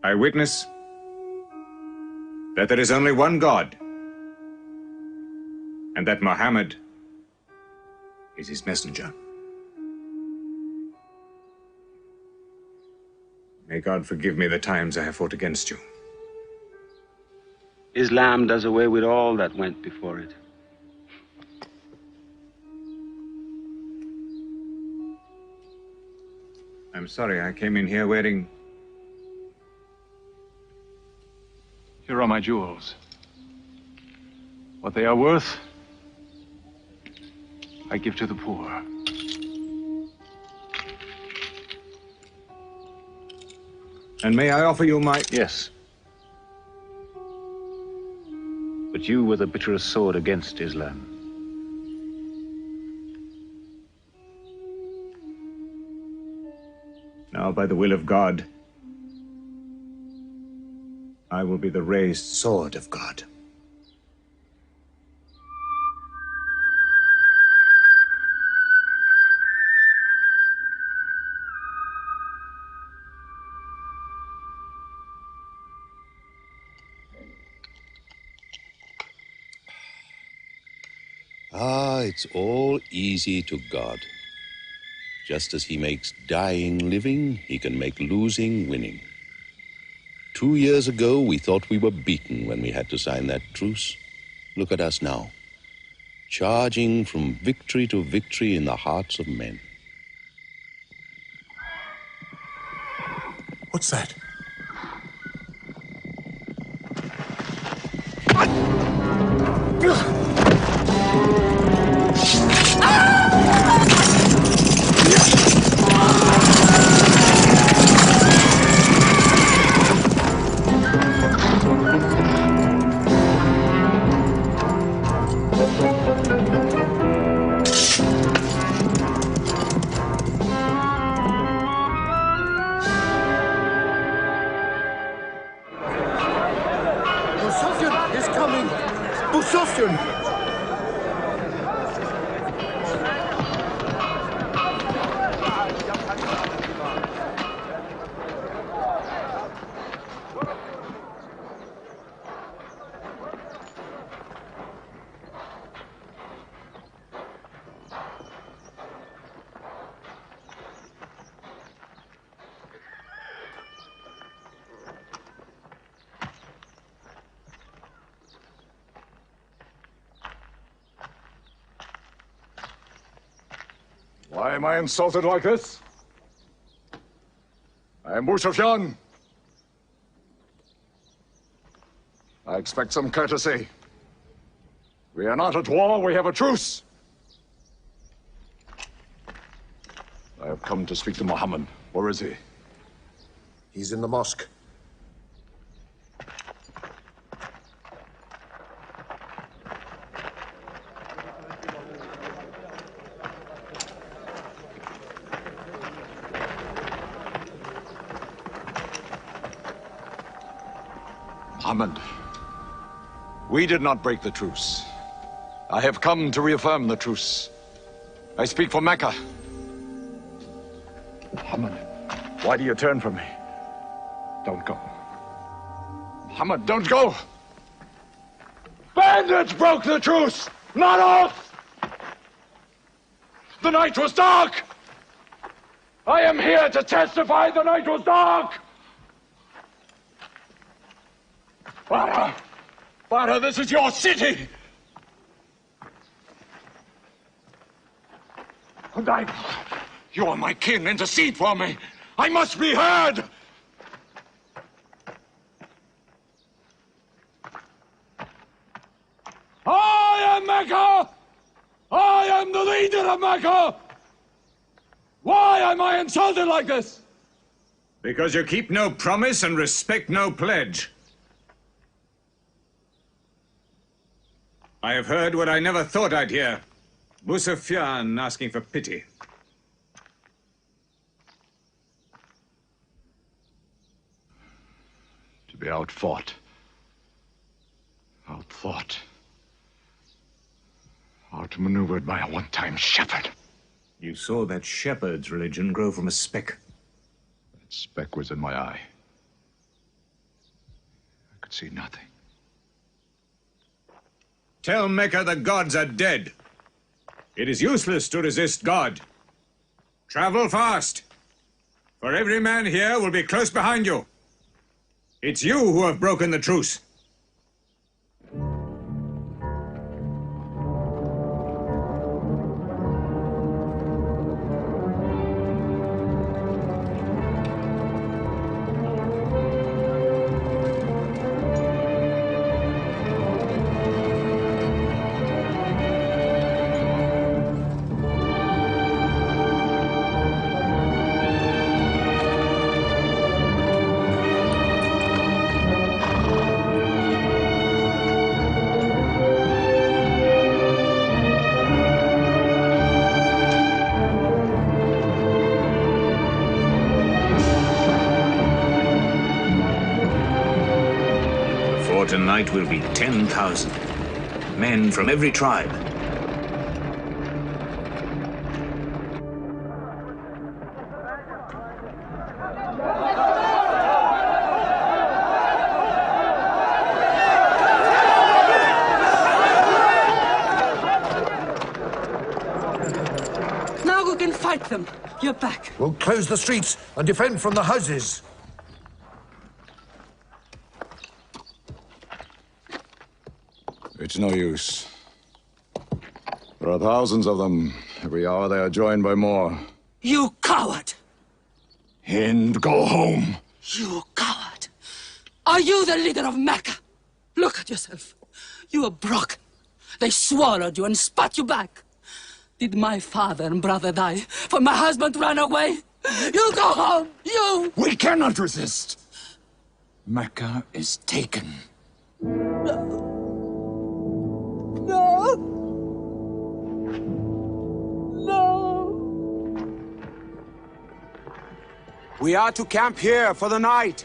I witness that there is only one God, and that Muhammad is his messenger. May God forgive me the times I have fought against you. Islam does away with all that went before it. I'm sorry, I came in here wearing... Here are my jewels. What they are worth, I give to the poor. And may I offer you my... Yes. But you were the bitterest sword against Islam. Now, by the will of God, I will be the raised sword of God. Ah, it's all easy to God. Just as he makes dying living, he can make losing winning. 2 years ago, we thought we were beaten when we had to sign that truce. Look at us now, charging from victory to victory in the hearts of men. What's that? Is coming! Busofyan! Why am I insulted like this? I am Busofyan. I expect some courtesy. We are not at war, we have a truce. I have come to speak to Muhammad. Where is he? He's in the mosque. Muhammad, we did not break the truce. I have come to reaffirm the truce. I speak for Mecca. Muhammad, why do you turn from me? Don't go. Muhammad, don't go! Bandits broke the truce, not us! The night was dark! I am here to testify the night was dark! Father, this is your city! And you are my kin, intercede for me! I must be heard! I am Mecca! I am the leader of Mecca! Why am I insulted like this? Because you keep no promise and respect no pledge. I have heard what I never thought I'd hear. Busofyan asking for pity. To be outfought, outthought, outmaneuvered by a one-time shepherd. You saw that shepherd's religion grow from a speck. That speck was in my eye. see nothing. Tell Mecca the gods are dead. It is useless to resist God. Travel fast, for every man here will be close behind you. It's you who have broken the truce. Tonight will be 10,000 men from every tribe. Now we can fight them. You're back. We'll close the streets and defend from the houses. It's no use. There are thousands of them. Every hour they are joined by more. You coward! Hind, go home. You coward! Are you the leader of Mecca? Look at yourself. You are broken. They swallowed you and spat you back. Did my father and brother die for my husband to run away? You go home! You! We cannot resist. Mecca is taken. No! No! We are to camp here for the night.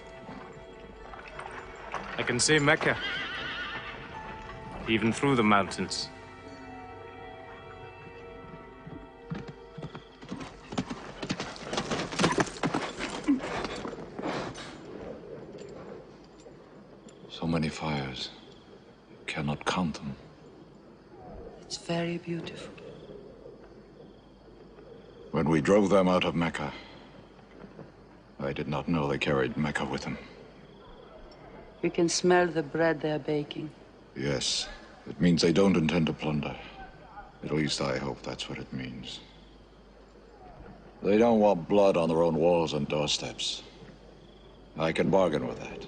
I can see Mecca, even through the mountains. So many fires. You cannot count them. It's very beautiful. When we drove them out of Mecca, I did not know they carried Mecca with them. You can smell the bread they're baking. Yes, it means they don't intend to plunder. At least I hope that's what it means. They don't want blood on their own walls and doorsteps. I can bargain with that.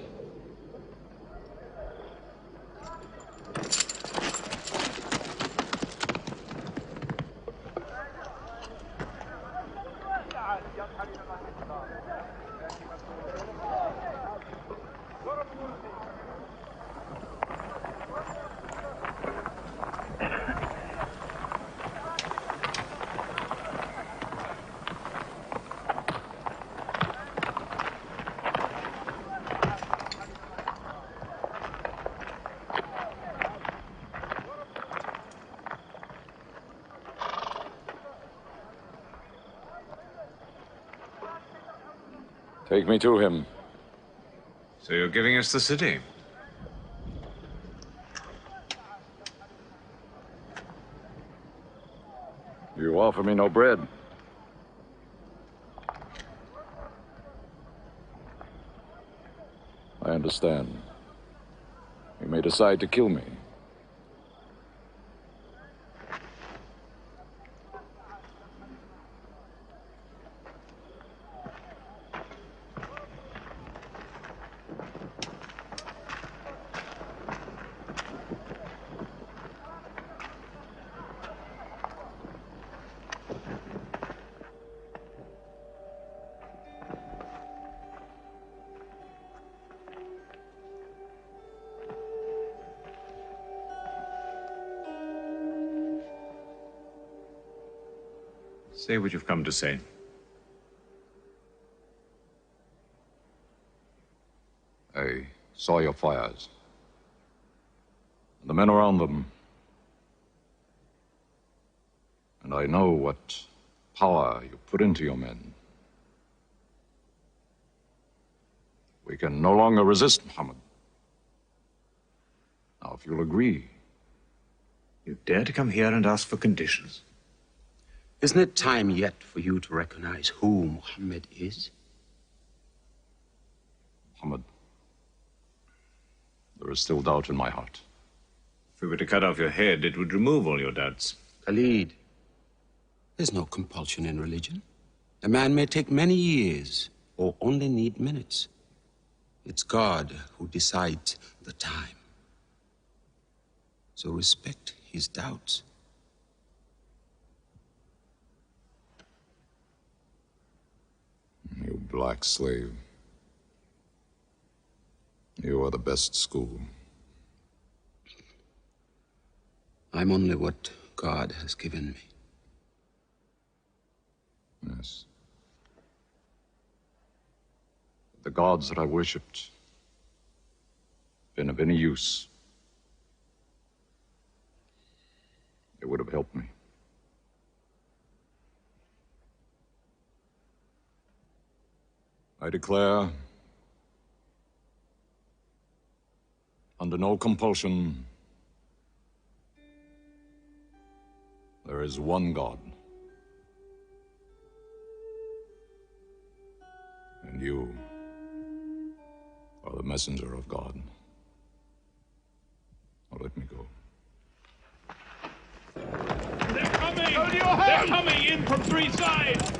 Take me to him. So you're giving us the city? You offer me no bread. I understand. You may decide to kill me. Say what you've come to say. I saw your fires. And the men around them. And I know what power you put into your men. We can no longer resist Muhammad. Now, if you'll agree, You dare to come here and ask for conditions? Isn't it time yet for you to recognize who Muhammad is? Muhammad, there is still doubt in my heart. If we were to cut off your head, it would remove all your doubts. Khalid, there's no compulsion in religion. A man may take many years or only need minutes. It's God who decides the time. So respect his doubts. You black slave. You are the best school. I'm only what God has given me. Yes. The gods that I worshipped been of any use, they would have helped me. I declare, under no compulsion, there is one God. And you are the messenger of God. Now let me go. They're coming! They're coming in from 3 sides!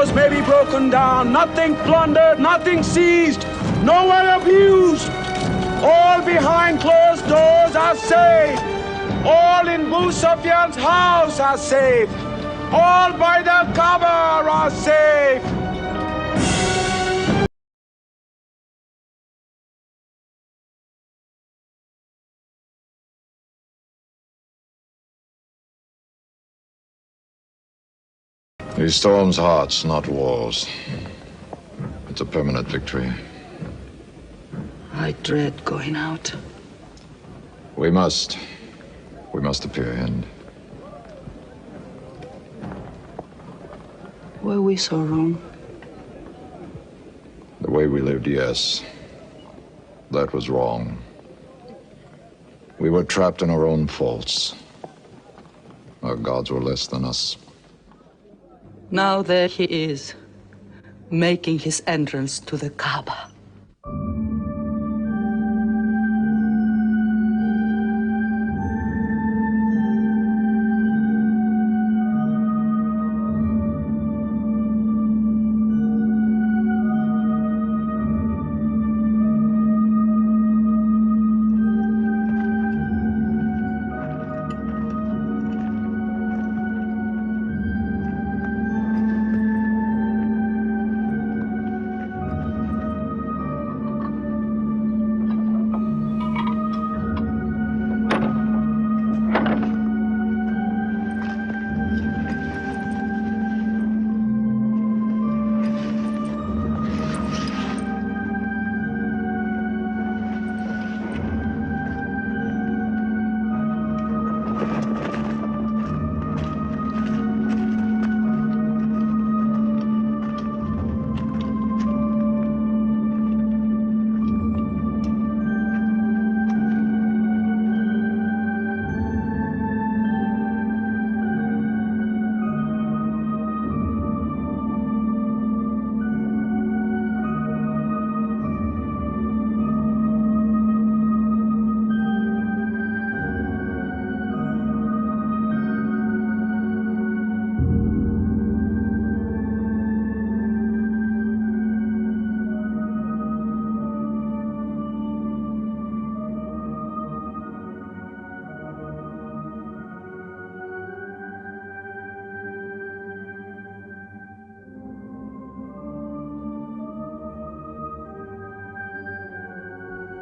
laws may be broken down, nothing plundered, nothing seized, no one abused. All behind closed doors are safe. All in Abu Sufyan's house are safe. All by the Kaaba are safe. He storms hearts, not walls. It's a permanent victory. I dread going out. We must. We must appear in. Were we so wrong? The way we lived, yes. That was wrong. We were trapped in our own faults. Our gods were less than us. Now there he is, making his entrance to the Kaaba.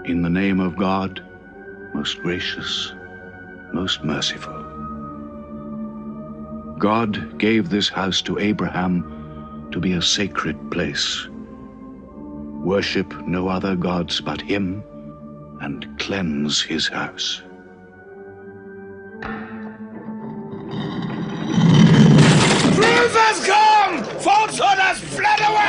In the name of God, most gracious, most merciful. God gave this house to Abraham to be a sacred place. Worship no other gods but him, and cleanse his house. Truth has come! Falsehood has fled away!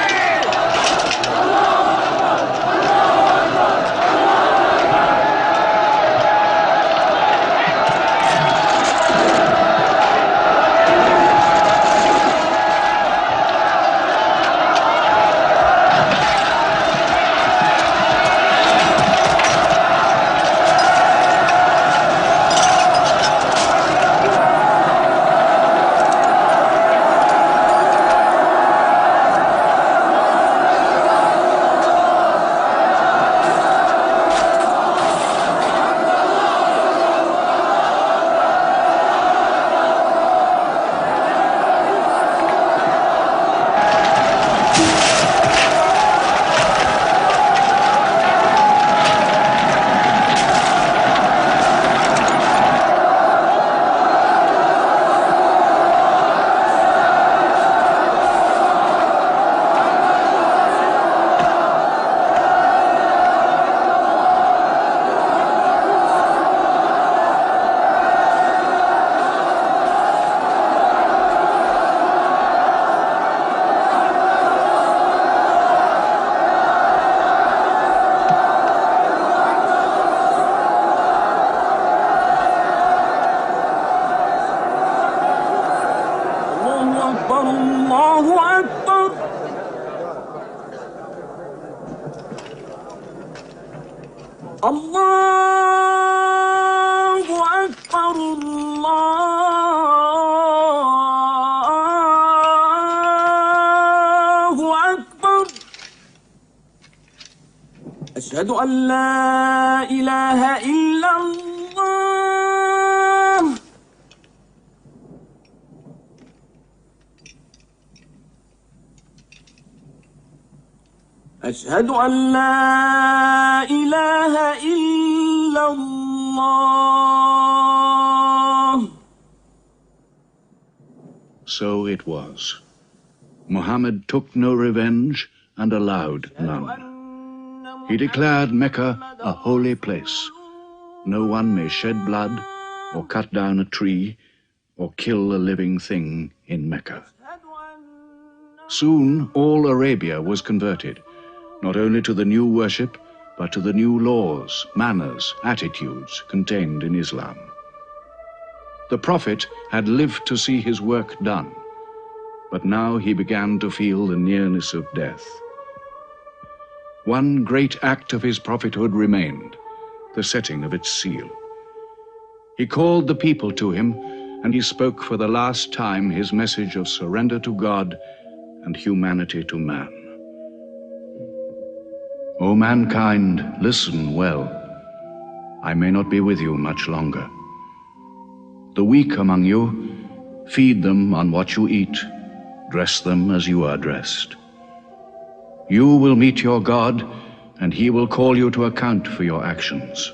أشهد أن لا إله إلا الله أشهد أن لا إله إلا الله. So it was. Muhammad took no revenge and allowed none. He declared Mecca a holy place. No one may shed blood or cut down a tree or kill a living thing in Mecca. Soon all Arabia was converted, not only to the new worship, but to the new laws, manners, attitudes contained in Islam. The Prophet had lived to see his work done, but now he began to feel the nearness of death. One great act of his prophethood remained, the setting of its seal. He called the people to him, and he spoke for the last time his message of surrender to God and humanity to man. O mankind, listen well. I may not be with you much longer. The weak among you, feed them on what you eat, dress them as you are dressed. You will meet your God, and he will call you to account for your actions.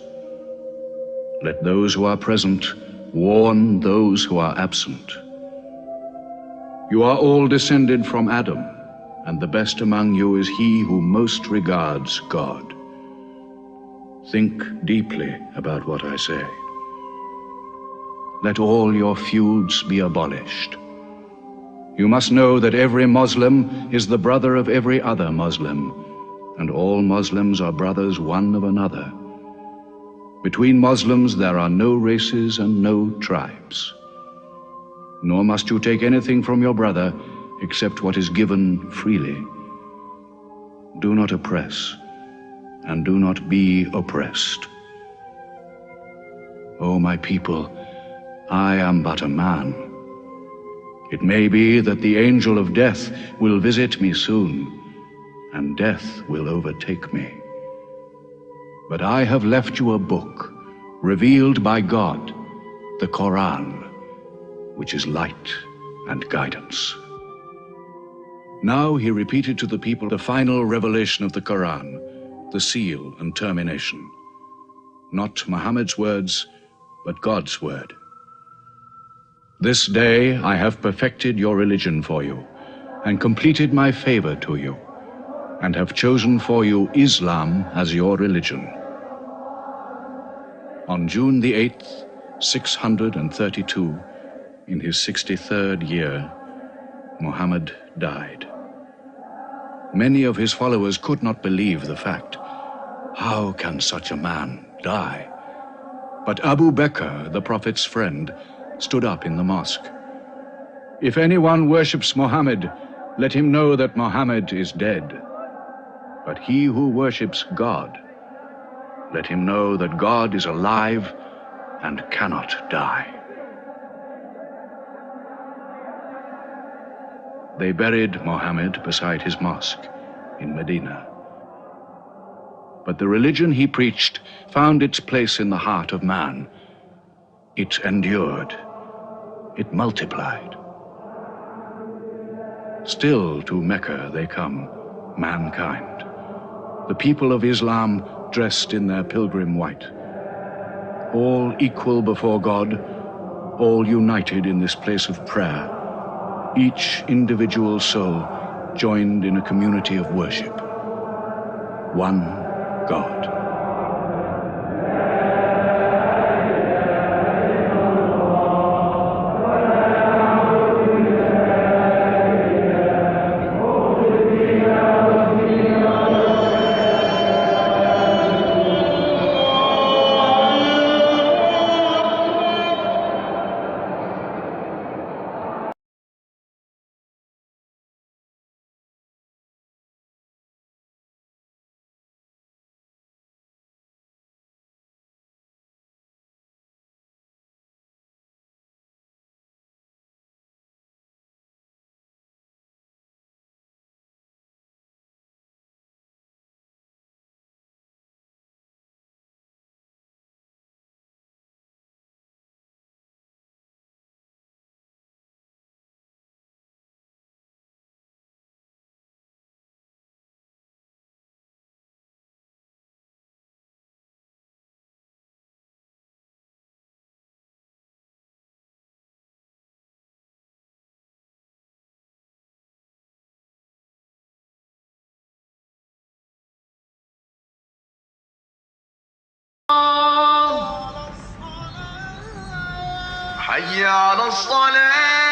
Let those who are present warn those who are absent. You are all descended from Adam, and the best among you is he who most regards God. Think deeply about what I say. Let all your feuds be abolished. You must know that every Muslim is the brother of every other Muslim, and all Muslims are brothers one of another. Between Muslims there are no races and no tribes. Nor must you take anything from your brother except what is given freely. Do not oppress, and do not be oppressed. O my people, I am but a man. It may be that the angel of death will visit me soon, and death will overtake me. But I have left you a book, revealed by God, the Quran, which is light and guidance. Now he repeated to the people the final revelation of the Quran, the seal and termination. Not Muhammad's words, but God's word. This day I have perfected your religion for you, and completed my favor to you, and have chosen for you Islam as your religion. On June the 8th, 632, in his 63rd year, Muhammad died. Many of his followers could not believe the fact. How can such a man die? But Abu Bakr, the Prophet's friend, stood up in the mosque. If anyone worships Muhammad, let him know that Muhammad is dead. But he who worships God, let him know that God is alive and cannot die. They buried Muhammad beside his mosque in Medina. But the religion he preached found its place in the heart of man. It endured. It multiplied. Still to Mecca they come, mankind. The people of Islam dressed in their pilgrim white. All equal before God, all united in this place of prayer. Each individual soul joined in a community of worship. One God. حي على الصلاة